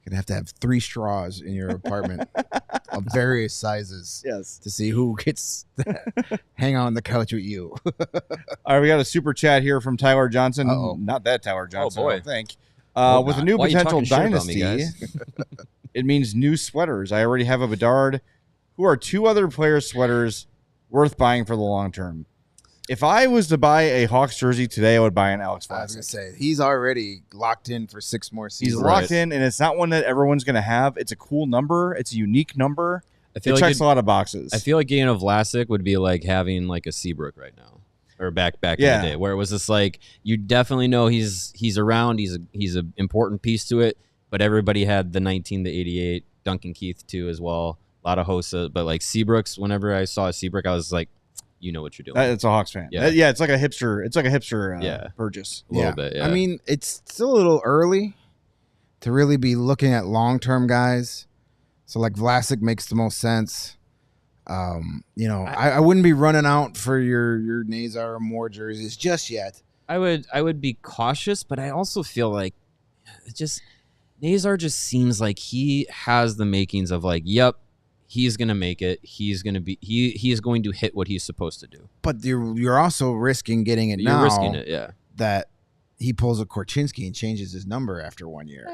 You'd have to have 3 straws in your apartment of various sizes Yes. to see who gets to hang on the couch with you. All right, we got a super chat here from Tyler Johnson. Uh-oh. Not that Tyler Johnson, boy. I don't think. Hope With a not. new Why are you potential talking shit about me, dynasty, guys? it means new sweaters. I already have a Bedard. Who are 2 other players' sweaters worth buying for the long term? If I was to buy a Hawks jersey today, I would buy an Alex I was gonna Vlasic. say he's already locked in for 6 more He's seasons. locked in, and it's not one that everyone's going to have. It's a cool number. It's a unique number. I It feel checks like a lot of boxes. I feel like getting a Vlasic would be like having like a Seabrook right now, or back Yeah. in the day, where it was just like you definitely know he's around. He's an important piece to it. But everybody had the 19 to 88 Duncan Keith too as well. A lot of Hossa, but like Seabrooks. Whenever I saw a Seabrook, I was like, you know what you're doing. It's a Hawks fan. Yeah. Yeah, it's like a hipster. It's like a hipster Yeah. purchase. a little bit. Yeah. I mean, it's still a little early to really be looking at long-term guys. So like Vlasic makes the most sense. I wouldn't be running out for your Nazar or Moore jerseys just yet. I would be cautious, but I also feel like it just Nazar just seems like he has the makings of like, yep, he's gonna make it. He's gonna be he is going to hit what he's supposed to do. But you're also risking getting it You're now. risking it, yeah. That he pulls a Korchinski and changes his number after 1 year.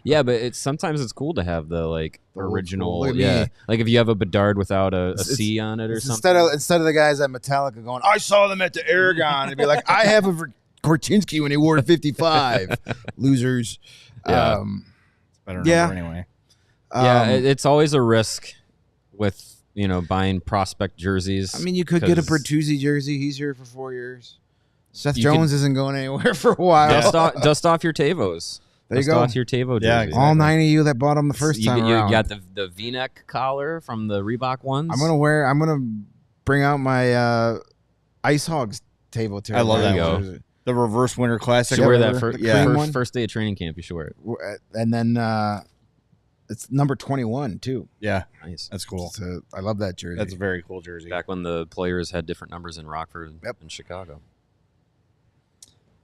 Yeah, but sometimes it's cool to have the like The old original, school, look at yeah. me. Like if you have a Bedard without a It's- C on it or something. Instead of the guys at Metallica going, I saw them at the Aragon, and be like, I have a Korchinski when he wore 55. Losers. Yeah. Better Yeah. number anyway. Yeah, it's always a risk with buying prospect jerseys. I mean, you could get a 'cause- Bertuzzi jersey. He's here for 4 years. Seth You Jones isn't going anywhere for a while. dust off your Tavos. There you Dust go. off your Tavo Yeah, jerseys. All 9 of you that bought them the first you, time you around. got the V-neck collar from the Reebok ones. I'm gonna bring out my Ice Hogs Tavo. I love that one. jersey. The reverse winter You classic. should wear that ever. for, yeah. cream one? first day of training camp. You should wear it. And then it's number 21 too. Yeah, Nice. that's cool. So I love that jersey. That's a very cool jersey. Back when the players had different numbers in Rockford and Chicago.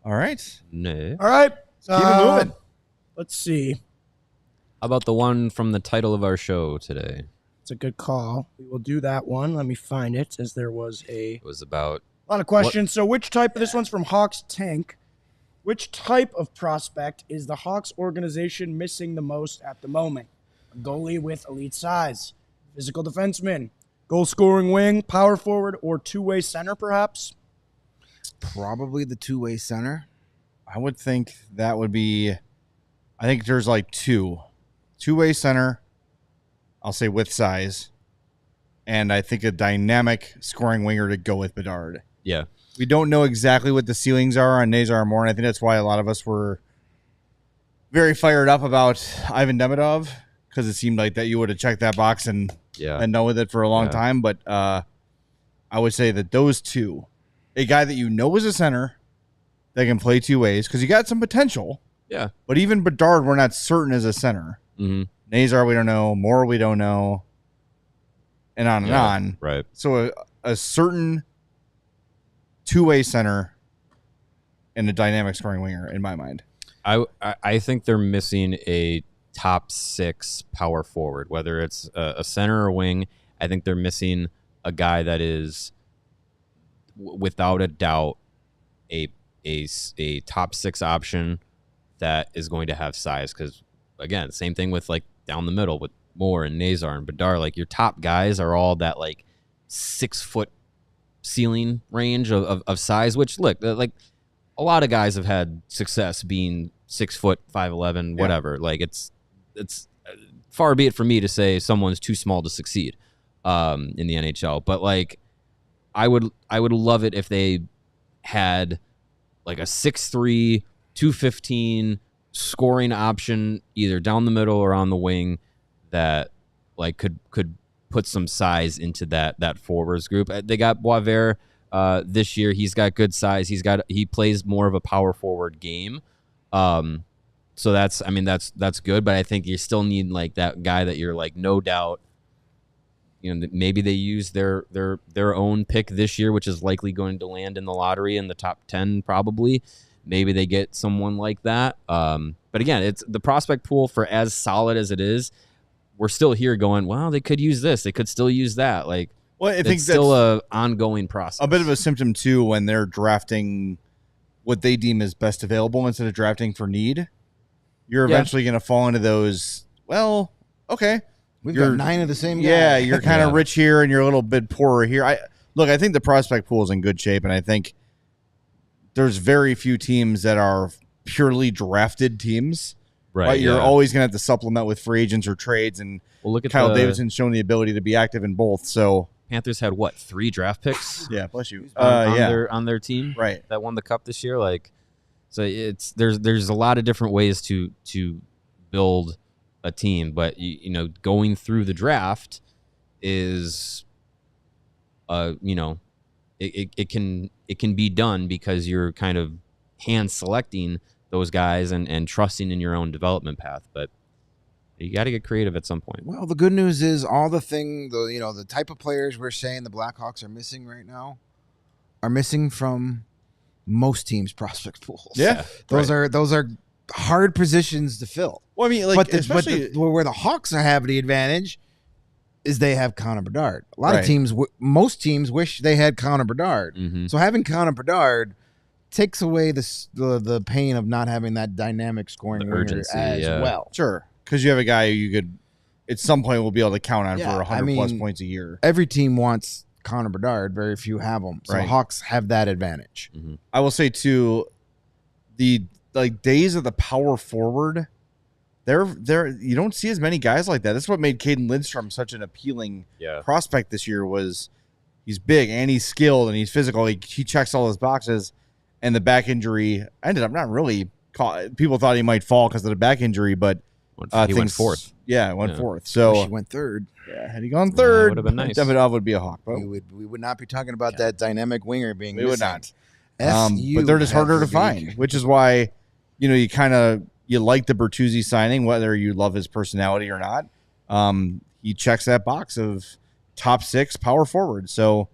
All right. No. All right. Keep it moving. Let's see. How about the one from the title of our show today? It's a good call. We will do that one. Let me find it, as there was a It was about lot of questions. So which type, this one's from Hawks Tank. Which type of prospect is the Hawks organization missing the most at the moment? A goalie with elite size, physical defenseman, goal scoring wing, power forward, or two-way center perhaps? probably the two-way center. I would think that would be. I think there's like two-way center. I'll say with size, and I think a dynamic scoring winger to go with Bedard. yeah. We don't know exactly what the ceilings are on Nazar Moore, and I think that's why a lot of us were very fired up about Ivan Demidov, because it seemed like that you would have checked that box and know with it for a long Yeah. time. But I would say that those two, a guy that you know is a center, that can play two ways because you got some potential. Yeah. But even Bedard, we're not certain as a center. Mm-hmm. Nazar, we don't know. Moore, we don't know. And on and on. Right. So a certain two-way center and a dynamic scoring winger, in my mind. I think they're missing a top 6 power forward, whether it's a center or wing. I think they're missing a guy that is, without a doubt, a top 6 option that is going to have size. Because, again, same thing with, like, down the middle with Moore and Nazar and Bedard. Like, your top guys are all that, like, 6-foot ceiling range of size, which, look, like, a lot of guys have had success being 6 foot, 5'11", whatever. Like, it's far be it for me to say someone's too small to succeed in the NHL. But, like, I would love it if they had like a 6'3", 215 scoring option either down the middle or on the wing that like could put some size into that forwards group. They got Boisvert this year. He's got good size. He plays more of a power forward game. So that's good, but I think you still need like that guy that you're like no doubt, you know, maybe they use their own pick this year, which is likely going to land in the lottery in the top 10 probably. Maybe they get someone like that. But again, it's the prospect pool for as solid as it is. We're still here going, well, they could use this. They could still use that. Like, well, I think it's still an ongoing process. A bit of a symptom too when they're drafting what they deem as best available instead of drafting for need. You're eventually going to fall into those. Well, okay, we've got 9 of the same guy. Yeah, you're kind of rich here and you're a little bit poorer here. I think the prospect pool is in good shape, and I think there's very few teams that are purely drafted teams. Right, you're always going to have to supplement with free agents or trades, and look at Kyle Davidson's shown the ability to be active in both. So Panthers had what, 3 draft picks? Yeah, bless you. On their team, right? That won the cup this year. Like, so there's a lot of different ways to build a team, but you know, going through the draft is, you know, it can be done because you're kind of hand selecting those guys and trusting in your own development path, but you got to get creative at some point. Well, the good news is the type of players we're saying the Blackhawks are missing right now are missing from most teams' prospect pools. Yeah, those are hard positions to fill. Well, I mean, like, but where the Hawks have the advantage is they have Connor Bedard. A lot of teams, most teams wish they had Connor Bedard. Mm-hmm. So having Connor Bedard takes away the pain of not having that dynamic scoring urgency as well. Sure, because you have a guy who you could, at some point, will be able to count on for 100 plus points a year. Every team wants Connor Bedard. Very few have him. So the Hawks have that advantage. Mm-hmm. I will say too, the days of the power forward, you don't see as many guys like that. That's what made Caden Lindstrom such an appealing prospect this year. Was he's big and he's skilled and he's physical. He checks all his boxes. And the back injury ended up not really caught. People thought he might fall because of the back injury, but he went fourth. Yeah, went fourth. So he went third. Yeah, had he gone third, would have been nice. Davidov would be a Hawk. But we would not be talking about that dynamic winger being. We would not. But they're just harder to find, which is why you like the Bertuzzi signing, whether you love his personality or not. He checks that box of top 6 power forward. So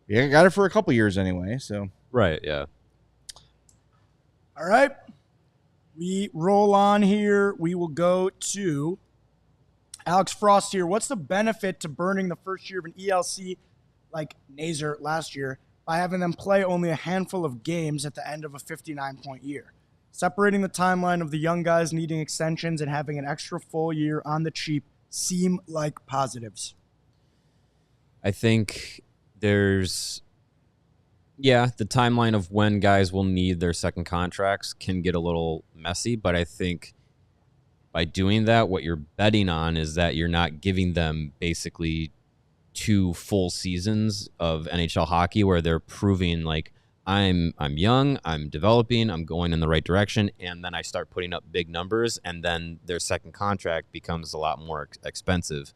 yeah, got it for a couple years anyway. So yeah. All right. We roll on here. We will go to Alex Frost here. What's the benefit to burning the first year of an ELC like Nazar last year by having them play only a handful of games at the end of a 59-point year? Separating the timeline of the young guys needing extensions and having an extra full year on the cheap seem like positives. I think there's... Yeah, the timeline of when guys will need their second contracts can get a little messy, but I think by doing that, what you're betting on is that you're not giving them basically 2 full seasons of NHL hockey where they're proving like I'm young, I'm developing, I'm going in the right direction, and then I start putting up big numbers, and then their second contract becomes a lot more expensive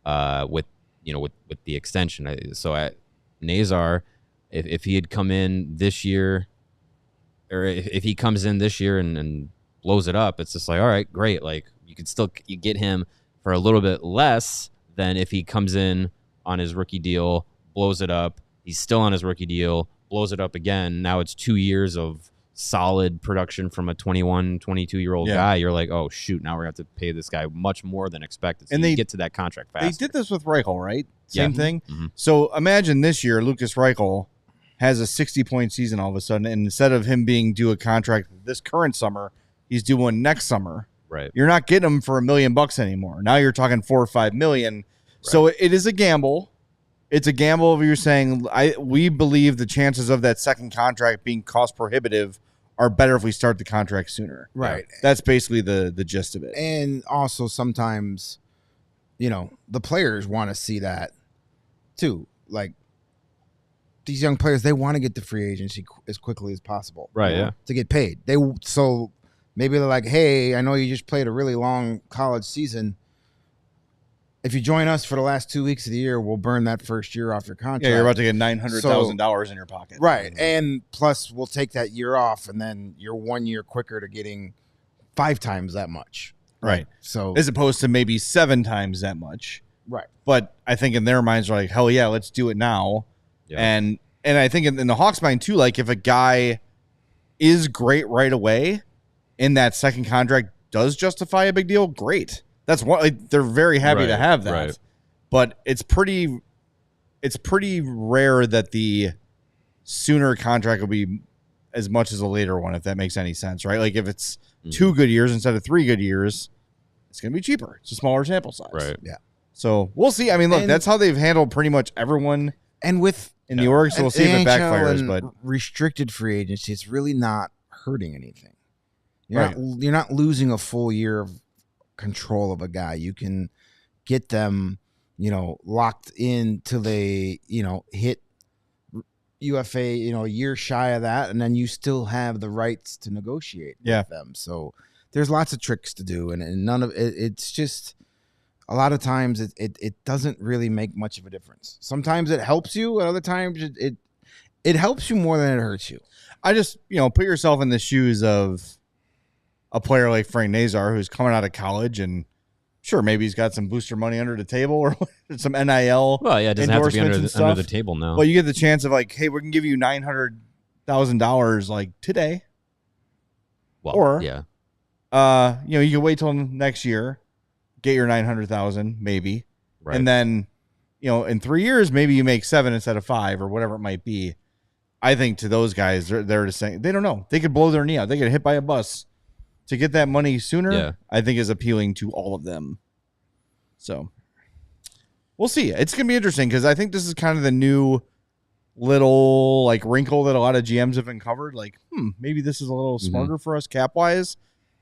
with the extension. So at Nazar, if he had come in this year, or if he comes in this year and blows it up, it's just like, all right, great. Like you get him for a little bit less than if he comes in on his rookie deal, blows it up. He's still on his rookie deal, blows it up again. Now it's 2 years of solid production from a 21, 22-year-old guy. You're like, oh, shoot, now we're going to have to pay this guy much more than expected. So and they get to that contract faster. They did this with Reichel, right? Same thing. Mm-hmm. So imagine this year, Lucas Reichel has a 60-point season all of a sudden, and instead of him being due a contract this current summer, he's due one next summer. Right. You're not getting him for $1 million anymore. Now you're talking $4 or $5 million. Right. So it is a gamble. It's a gamble of you're saying we believe the chances of that second contract being cost prohibitive are better if we start the contract sooner. Right. That's basically the gist of it. And also sometimes, the players want to see that too. Like these young players, they want to get to free agency as quickly as possible. Right. Yeah. To get paid. So maybe they're like, hey, I know you just played a really long college season. If you join us for the last 2 weeks of the year, we'll burn that first year off your contract. Yeah, you're about to get $900,000 in your pocket. Right. And plus, we'll take that year off, and then you're 1 year quicker to getting 5 times that much. Right. So as opposed to maybe 7 times that much. Right. But I think in their minds, they're like, hell yeah, let's do it now. Yeah. And I think in the Hawks' mind, too, like if a guy is great right away and that second contract does justify a big deal, great. That's what they're very happy to have that. Right. But it's pretty rare that the sooner contract will be as much as a later one, if that makes any sense, right? Like if it's 2 good years instead of 3 good years, it's going to be cheaper. It's a smaller sample size. Right. Yeah. So we'll see. I mean, look, that's how they've handled pretty much everyone in the org. So we'll see if it backfires. But restricted free agency, it's really not hurting anything. You're not losing a full year of control of a guy. You can get them, locked in till they, hit UFA, a year shy of that, and then you still have the rights to negotiate with them. So there's lots of tricks to do, and none of it. It's just a lot of times it doesn't really make much of a difference. Sometimes it helps you, and other times it helps you more than it hurts you. I just put yourself in the shoes of a player like Frank Nazar who's coming out of college, and sure, maybe he's got some booster money under the table or some NIL. Well, yeah, it doesn't have to be under the table now. Well, you get the chance of like, hey, we can give you $900,000 like today. Well, or yeah, you can wait till next year, get your $900,000 maybe, right. And then in 3 years maybe you make 7 instead of 5 or whatever it might be. I think to those guys, they're just saying they don't know. They could blow their knee out. They get hit by a bus. To get that money sooner, I think is appealing to all of them. So we'll see. It's going to be interesting because I think this is kind of the new little like wrinkle that a lot of GMs have uncovered. Like, maybe this is a little smarter for us cap wise,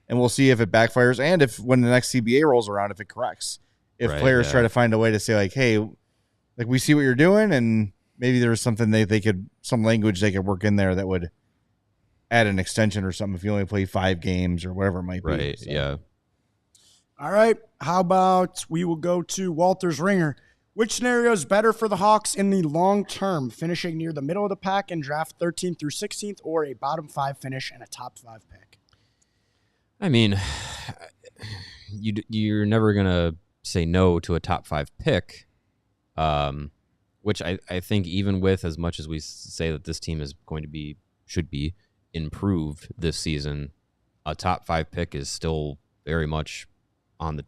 and we'll see if it backfires and if when the next CBA rolls around, if it corrects. If players try to find a way to say like, hey, like we see what you're doing, and maybe there's something some language they could work in there that would add an extension or something if you only play 5 games or whatever it might be. Right, so. Yeah. All right. How about we will go to Walter's Ringer. Which scenario is better for the Hawks in the long term, finishing near the middle of the pack in draft 13th through 16th, or a bottom 5 finish and a top 5 pick? I mean, you're never going to say no to a top 5 pick, which I think even with as much as we say that this team is going to should be improved this season, a top 5 pick is still very much on the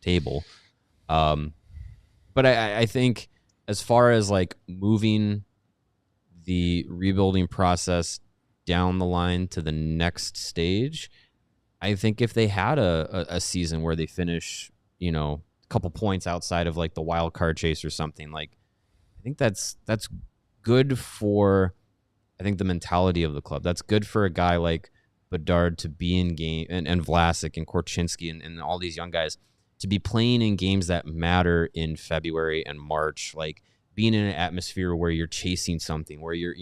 table. But I think as far as like moving the rebuilding process down the line to the next stage, I think if they had a season where they finish a couple points outside of like the wild card chase or something, like I think that's good for the mentality of the club. That's good for a guy like Bedard to be in game and Vlasic and Korchinski and all these young guys to be playing in games that matter in February and March, like being in an atmosphere where you're chasing something, where you're,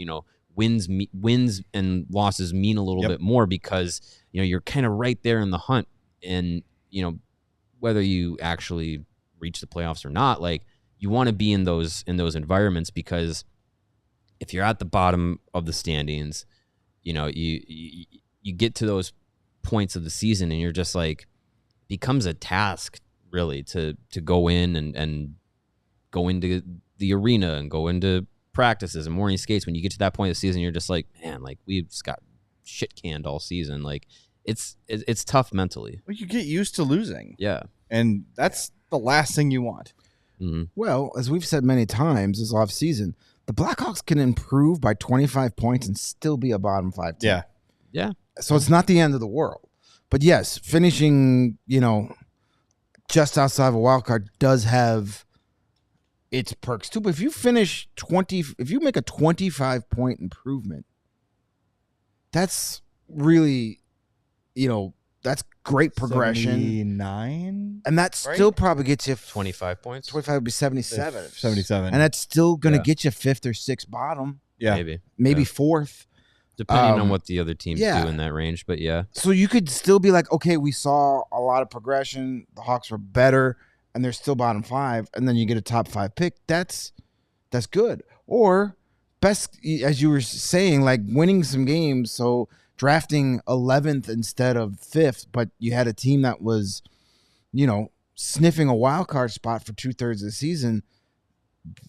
wins and losses mean a little bit more because, you're kind of right there in the hunt, and, whether you actually reach the playoffs or not, like you want to be in those environments, because if you're at the bottom of the standings you get to those points of the season and you're just like, becomes a task really to go in and go into the arena and go into practices and morning skates. When you get to that point of the season, you're just like, man, like we've just got shit canned all season. Like it's tough mentally. Well, you get used to losing. Yeah. And that's the last thing you want. Mm-hmm. Well, as we've said many times this offseason, the Blackhawks can improve by 25 points and still be a bottom 5 team. Yeah. Yeah. So it's not the end of the world. But yes, finishing, just outside of a wild card does have its perks too. But if you make a 25-point improvement, that's really, that's great progression. 79? And that still probably gets you 25 points. 25 would be 77. 77. And that's still going to Yeah. get you 5th or 6th bottom, Yeah. maybe Yeah. 4th. Depending on what the other teams yeah. do in that range. But yeah. So you could still be like, okay, we saw a lot of progression. The Hawks were better, and they're still bottom 5. And then you get a top 5 pick. That's good. Or best, as you were saying, like winning some games. So drafting 11th instead of 5th, but you had a team that was, sniffing a wild card spot for 2/3 of the season.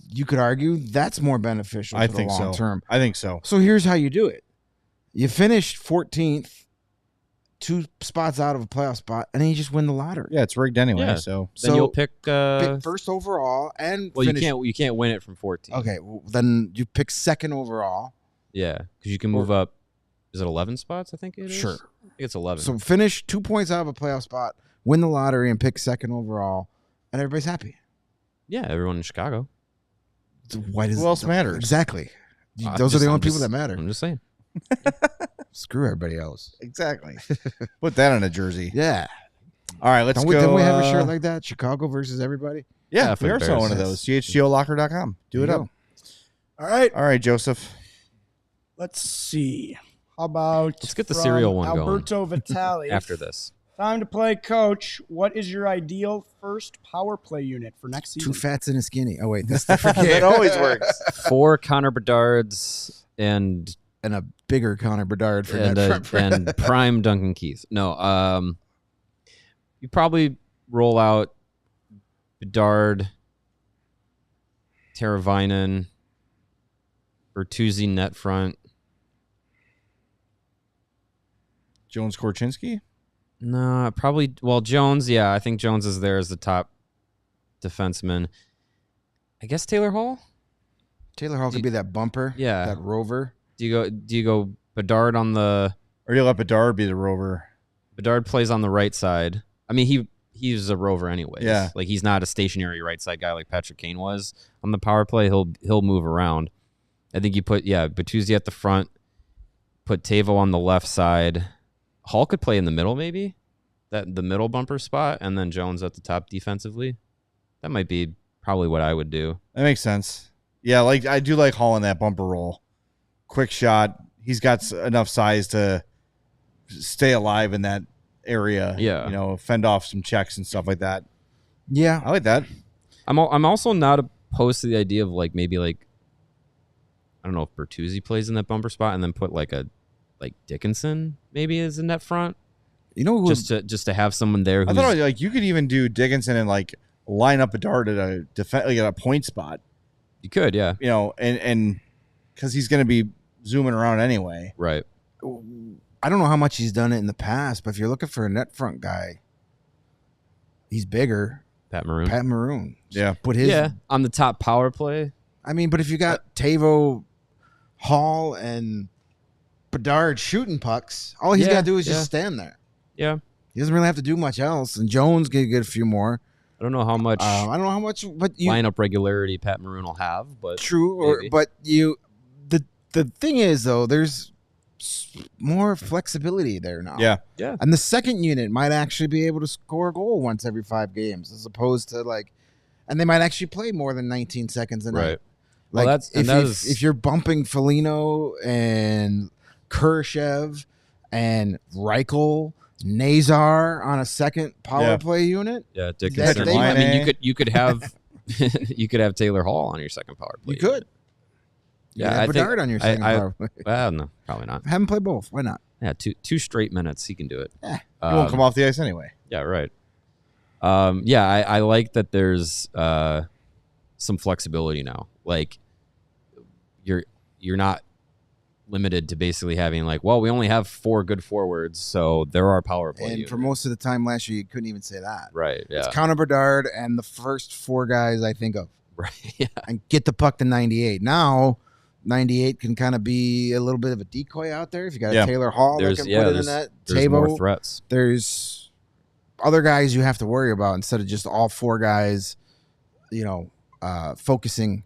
You could argue that's more beneficial I for the think long so. term. I think so. So here's how you do it. You finish 14th, 2 spots out of a playoff spot, and then you just win the lottery. Yeah, it's rigged anyway. Yeah. So Then you'll pick Pick first overall and well, finish. you can't win it from 14. Okay, well, then you pick second overall. Yeah, because you can move up. Is it 11 spots? I think it is. Sure. I think it's 11. So finish 2 points out of a playoff spot, win the lottery, and pick second overall, and everybody's happy. yeah, everyone in Chicago. Why does Who else matters? Exactly. Those are the only people that matter. I'm just saying. Screw everybody else. exactly. Put that on a jersey. Yeah. All right, let's go. Didn't we have a shirt like that? Chicago versus everybody? Yeah, Yeah, for we the are selling one of Bears. those. CHGOLocker.com. Do it There up. you All right. All right, Joseph. Let's see. How about Let's get the from cereal one going. Alberto Vitale. After this. Time to play, Coach. What is your ideal first power play unit for next season? 2 fats and a skinny. Oh, wait. That's different. That always works. 4 Connor Bedards and And a bigger Connor Bedard for that front. and prime Duncan Keith. No, you probably roll out Bedard, Teravainen, Bertuzzi net front. Jones Korchinski? No, probably. Well, Jones. Yeah, I think Jones is there as the top defenseman. I guess Taylor Hall. Taylor Hall could be that bumper. Yeah. That rover. Do you go Bedard on the? Or you let Bedard be the rover? Bedard plays on the right side. I mean, he's a rover anyways. Yeah. Like he's not a stationary right side guy like Patrick Kane was on the power play. He'll move around. I think you put Bertuzzi at the front, put Tavo on the left side. Hall could play in the middle maybe, the middle bumper spot, and then Jones at the top defensively. That might be probably what I would do. That makes sense. Yeah, like I do like Hall in that bumper roll. Quick shot. He's got enough size to stay alive in that area. Yeah. Fend off some checks and stuff like that. Yeah. I like that. I'm also not opposed to the idea of maybe I don't know if Bertuzzi plays in that bumper spot and then put like Dickinson maybe as a net front. You know who Just to have someone there I who's thought you could even do Dickinson and line up a dart at a point spot. you could, yeah. And because he's going to be zooming around anyway. Right. I don't know how much he's done it in the past, but if you're looking for a net front guy, he's bigger. Pat Maroon. Pat Maroon. Yeah. Put his on the top power play. I mean, but if you got Tavo, Hall, and Bedard shooting pucks, all he's got to do is just stand there. Yeah. He doesn't really have to do much else. And Jones can get a few more. I don't know how much I don't know how much, but you lineup regularity Pat Maroon will have, but true. maybe. The thing is though, there's more flexibility there now. Yeah. Yeah. And the second unit might actually be able to score a goal once every 5 games, as opposed to and they might actually play more than 19 seconds a night. Right. Well, if you're bumping Foligno and Khrushchev and Reichel, Nazar on a second power play unit, Yeah, Dickinson. they- I mean, you could have you could have Taylor Hall on your second power play. you could. You have Bedard on your second power play. Well, no, probably not. Have him play both. Why not? Yeah, two straight minutes. He can do it. Yeah. He won't come off the ice anyway. Yeah, right. I like that there's some flexibility now. Like you're not limited to basically having like, well, we only have 4 good forwards, so there are power play. And for most of the time last year, you couldn't even say that. Right. Yeah. It's Connor Bedard and the first 4 guys I think of. Right. Yeah. And get the puck to 98. Now, 98 can kind of be a little bit of a decoy out there. If you got a Taylor Hall that can put it in that there's table. more threats. There's other guys you have to worry about instead of just all 4 guys, focusing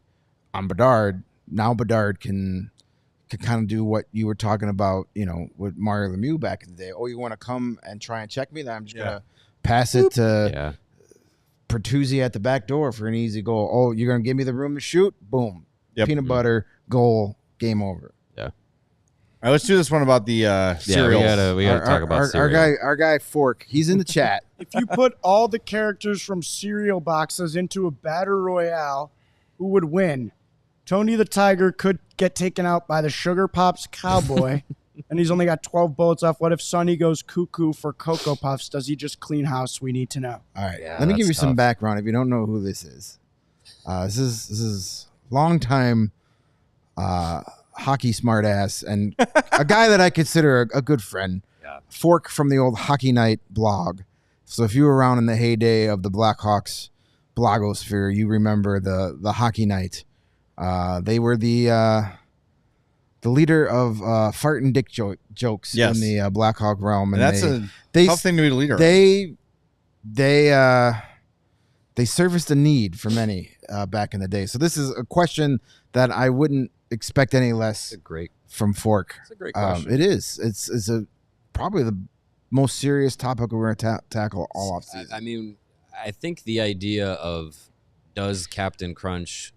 on Bedard. Now Bedard can kind of do what you were talking about, with Mario Lemieux back in the day. Oh, you want to come and try and check me? Then I'm just going to pass it to Pertuzzi at the back door for an easy goal. Oh, you're going to give me the room to shoot? Boom. Yep. Peanut butter, goal, game over. Yeah. All right, let's do this one about the cereals. We gotta talk about cereal. Our guy Fork, he's in the chat. If you put all the characters from cereal boxes into a battle royale, who would win? Tony the Tiger could get taken out by the Sugar Pops Cowboy, and he's only got 12 bullets left. What if Sonny goes cuckoo for Cocoa Puffs? Does he just clean house? We need to know. All right, let me give you some background if you don't know who this is. This is longtime hockey smartass and a guy that I consider a good friend. Yeah. Fork from the old Hockey Night blog. So if you were around in the heyday of the Blackhawks blogosphere, you remember the Hockey Night. They were the leader of fart and dick jokes in the Blackhawk realm, and that's a tough thing to be the leader. They serviced a need for many back in the day. So this is a question that I wouldn't expect any less from Fork. It's a great question. It is. It's probably the most serious topic we're going to tackle all off season. I mean, I think the idea of does Captain Crunch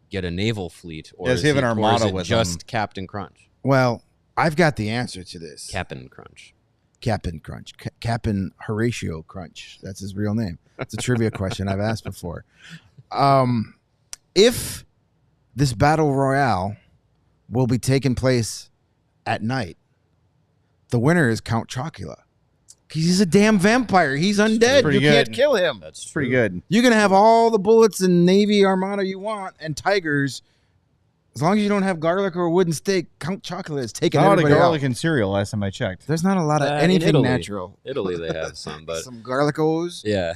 get a naval fleet, or does he have an armada with just Captain Crunch? Well, I've got the answer to this. Captain Crunch. Captain Horatio Crunch. That's his real name. It's a trivia question I've asked before. If this battle royale will be taking place at night, the winner is Count Chocula. He's a damn vampire. He's undead. You can't kill him. That's pretty good. You can have all the bullets and Navy Armada you want and tigers. As long as you don't have garlic or a wooden stake, Count Chocula is taking everybody out. A lot of garlic and cereal last time I checked. There's not a lot of anything natural. Italy, they have some, but some garlicos. Yeah.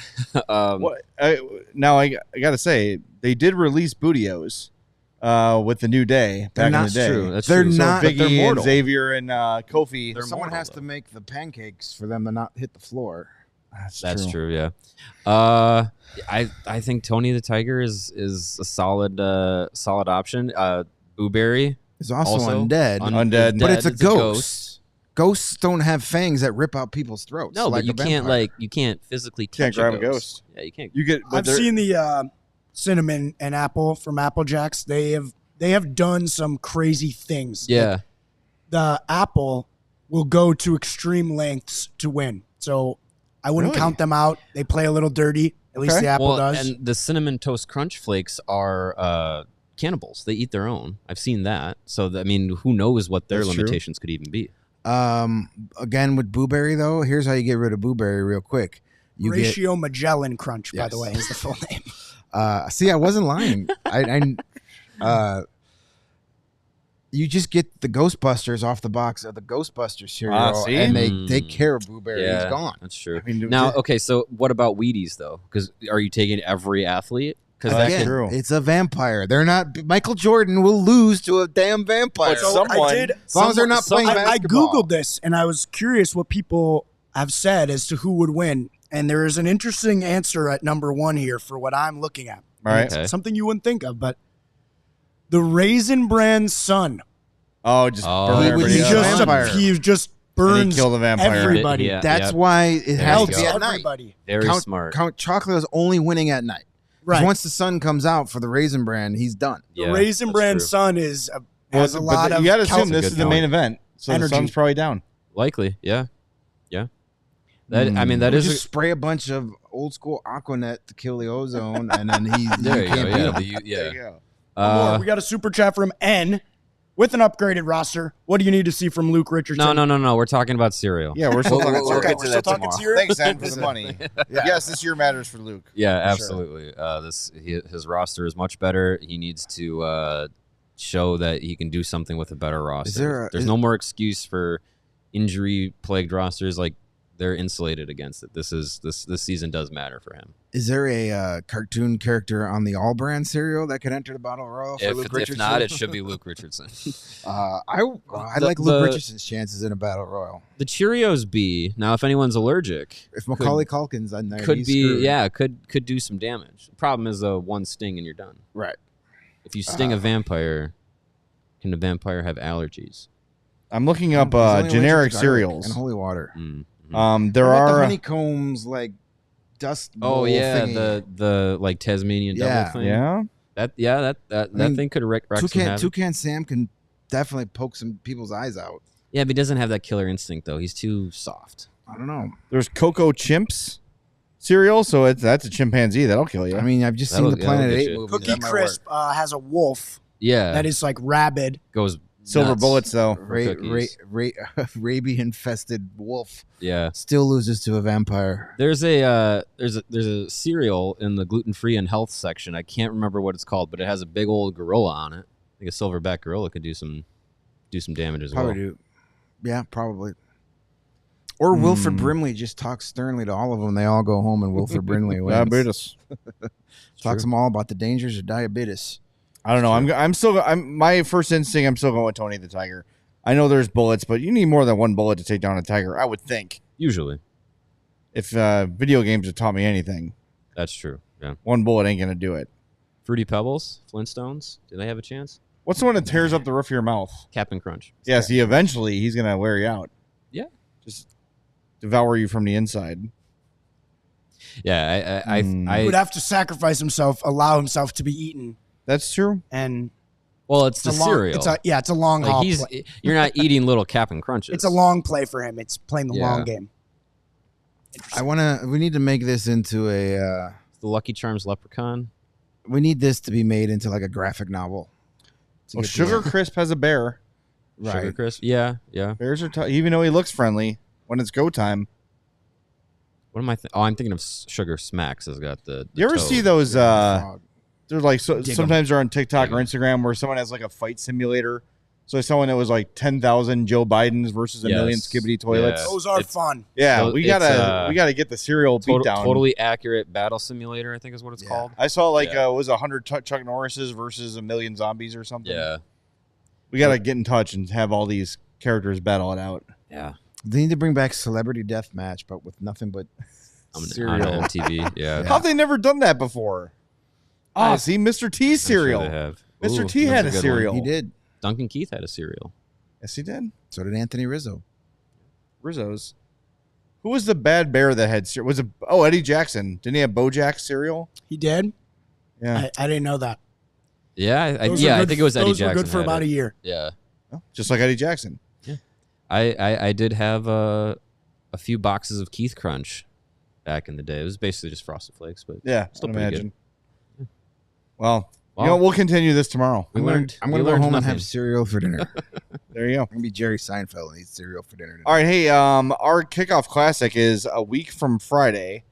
Now I got to say, they did release Bootios with the New Day back in the day. True. That's they're true. not. So Biggie they're mortal. and Xavier and Kofi. Someone has to make the pancakes for them to not hit the floor. That's true. Yeah. I think Tony the Tiger is a solid option. Booberry is also undead. Undead, but it's a ghost. Ghosts don't have fangs that rip out people's throats. No, like but you can't physically touch grab a ghost. Yeah, you can't. I've seen the cinnamon and apple from Apple Jacks. They have done some crazy things. Yeah. Like the apple will go to extreme lengths to win. So I wouldn't count them out. They play a little dirty. At least the apple does. And the Cinnamon Toast Crunch Flakes are cannibals. They eat their own. I've seen that. So, who knows what their limitations could even be. Again, with Booberry, though, here's how you get rid of Booberry real quick. Horatio Magellan Crunch, by the way, is the full name. See, I wasn't lying. You just get the Ghostbusters off the box of the Ghostbusters cereal, and they take care of Booberry. Yeah, he's gone. That's true. So what about Wheaties, though? Because are you taking every athlete? Because it's a vampire. They're not. Michael Jordan will lose to a damn vampire. So as long as they're not playing basketball. I Googled this, and I was curious what people have said as to who would win. And there is an interesting answer at number 1 here for what I'm looking at. All right. It's something you wouldn't think of, but the Raisin Bran Sun. Oh, just burn everybody. He just burns kill the vampire. Everybody. That's why it has to be at night. Very smart. Count Chocula is only winning at night. Right. Once the sun comes out for the Raisin Bran, he's done. The Raisin Bran Sun has a lot of. You got to assume this is the main event, so the sun's probably down. Likely, yeah. That is just spray a bunch of old school Aquanet to kill the ozone, and then there you go. There you go. We got a super chat from N. with an upgraded roster, what do you need to see from Luke Richardson? No. We're talking about cereal. Yeah, we're still talking We'll cereal. get to that talking tomorrow. cereal? Thanks, Zen, for the money. Yes, this year matters for Luke. Yeah, For sure. absolutely. His roster is much better. He needs to show that he can do something with a better roster. There's no more excuse for injury-plagued rosters. Like, they're insulated against it. This season does matter for him. Is there a cartoon character on the All Brand cereal that could enter the Battle Royal for Luke Richardson? If not, it should be Luke Richardson. I like Luke Richardson's chances in a Battle Royal. The Cheerios B. Now, if anyone's allergic, If Macaulay Culkin's on there, could he's be screwed. could do some damage. The problem is one sting and you're done. Right. If you sting a vampire, can the vampire have allergies? I'm looking up He's only generic allergic to garlic cereals. and holy water. There What about the are honeycombs like dust. Oh bowl yeah, thingy? the like Tasmanian Yeah. devil thing. yeah. That mean, thing could wreck some havoc. Toucan Sam can definitely poke some people's eyes out. Yeah, but he doesn't have that killer instinct though. He's too soft. I don't know. There's Cocoa Chimps cereal, so that's a chimpanzee that'll kill you. I mean, I've just That'll- seen the Planet that'll get 8 you. movie. Cookie That might Crisp has a wolf Yeah, that is like rabid. goes Silver nuts. bullets though. work. cookies. Rabies infested wolf Yeah, still loses to a vampire. there's a cereal in the gluten-free and health section. I can't remember what it's called, but it has a big old gorilla on it. I think a silverback gorilla could do some damage as Probably well. do. Yeah, probably. Or Wilford Brimley just talks sternly to all of them. They all go home, and Wilford Brimley wins. Diabetes. Talks them all about the dangers of diabetes. I don't know. I'm my first instinct. I'm still going with Tony the Tiger. I know there's bullets, but you need more than one bullet to take down a tiger. I would think. Usually, If video games have taught me anything, that's true. Yeah, one bullet ain't gonna do it. Fruity Pebbles, Flintstones. Do they have a chance? What's the one that tears up the roof of your mouth? Captain Crunch. Yeah, see, eventually he's gonna wear you out. Yeah. Just devour you from the inside. Yeah, He I would have to sacrifice himself, allow himself to be eaten, That's true. and well, it's the a long, cereal. it's a long haul. Like Play. you're not eating little Captain Crunches. It's a long play for him. It's playing the Yeah. long game. We need to make this into a. The Lucky Charms Leprechaun. We need this to be made into like a graphic novel. To Well, get to Sugar that. Crisp has a bear. Sugar Right. Crisp. Yeah. Bears are even though he looks friendly when it's go time. What am I? I'm thinking of Sugar Smacks. Has got the You ever toad. see those? Frog. They're like Dig 'em. sometimes they're on TikTok Dig or 'em. Instagram where someone has like a fight simulator. So someone that was like 10,000 Joe Bidens versus a million Yes. Skibbity toilets. Yeah. Those are It's- fun. Yeah, So we it's, gotta get the cereal beat down. Totally accurate battle simulator. I think is what it's Yeah. called. I saw like Yeah. it was 100 Chuck Norrises versus a million zombies or something. Yeah. We gotta get in touch and have all these characters battle it out. Yeah. They need to bring back Celebrity Death Match, but with nothing but On cereal. MTV. Yeah. Yeah. How've they never done that before? Ah, see, Mr. T's I'm sure cereal. they have. Mr. Ooh, T that's had a good one. cereal. He did. Duncan Keith had a cereal. Yes, he did. So did Anthony Rizzo. Rizzo's. Who was the bad bear that had cereal? Was it Eddie Jackson? Didn't he have Bojack cereal? He did. Yeah. I didn't know that. Yeah. Those were I good- think it was Eddie those Jackson. were good for had about it. a year. Yeah. Just like Eddie Jackson. I did have a few boxes of Keith Crunch back in the day. It was basically just Frosted Flakes, but Yeah, Still I'd pretty imagine. good. Well, Wow. we'll continue this tomorrow. We I'm learned. going we to go learned home and nothing. have cereal for dinner. There you go. I'm going to be Jerry Seinfeld and eat cereal for dinner. All right, hey, our kickoff classic is a week from Friday,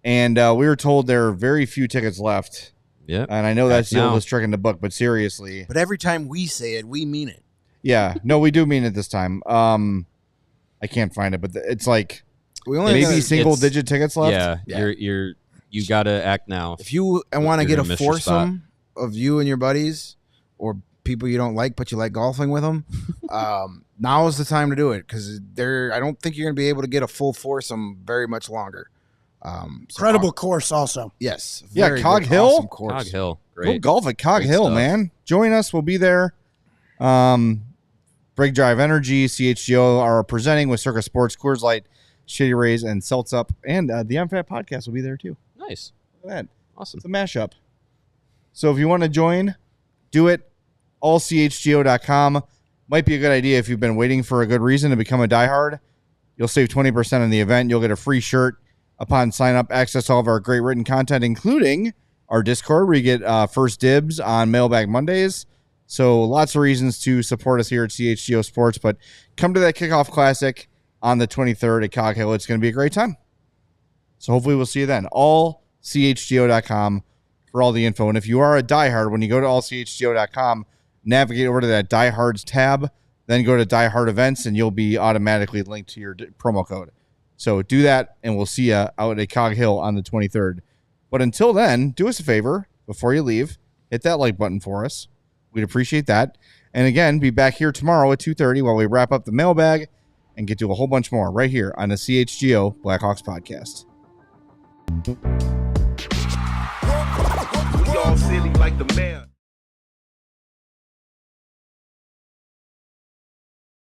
and we were told there are very few tickets left. Yeah. And I know that's the Now. oldest trick in the book, but seriously, But every time we say it, we mean it. yeah, no, we do mean it this time. I can't find it, but it's like We only maybe gotta- single-digit tickets left. Yeah. Yeah. You gotta act now. If you want to You're get a gonna miss your spot. foursome of you and your buddies or people you don't like, but you like golfing with them, now is the time to do it because I don't think you're going to be able to get a full foursome very much longer. Incredible course, also. Yes. Yeah, very Cog good, Hill? awesome course. Cog Hill. Go Great. golf at Cog Great Hill, stuff. man. Join us. We'll be there. Break Drive Energy, CHGO are presenting with Circus Sports, Coors Light, Shady Rays, and Seltz Up. And the I'm Fat podcast will be there too. Nice. Look at that. Awesome. It's a mashup. So if you want to join, do it. AllCHGO.com. Might be a good idea if you've been waiting for a good reason to become a diehard. You'll save 20% on the event. You'll get a free shirt upon sign up, access to all of our great written content, including our Discord where you get first dibs on Mailbag Mondays, So lots of reasons to support us here at CHGO Sports, but come to that kickoff classic on the 23rd at Cog Hill. It's going to be a great time. So hopefully we'll see you then. AllCHGO.com for all the info. And if you are a diehard, when you go to AllCHGO.com, navigate over to that diehards tab, then go to diehard events, and you'll be automatically linked to your promo code. So do that, and we'll see you out at Cog Hill on the 23rd. But until then, do us a favor before you leave. Hit that like button for us. We'd appreciate that. And again, be back here tomorrow at 2:30 while we wrap up the mailbag and get to a whole bunch more right here on the CHGO Blackhawks podcast. We all silly like the man.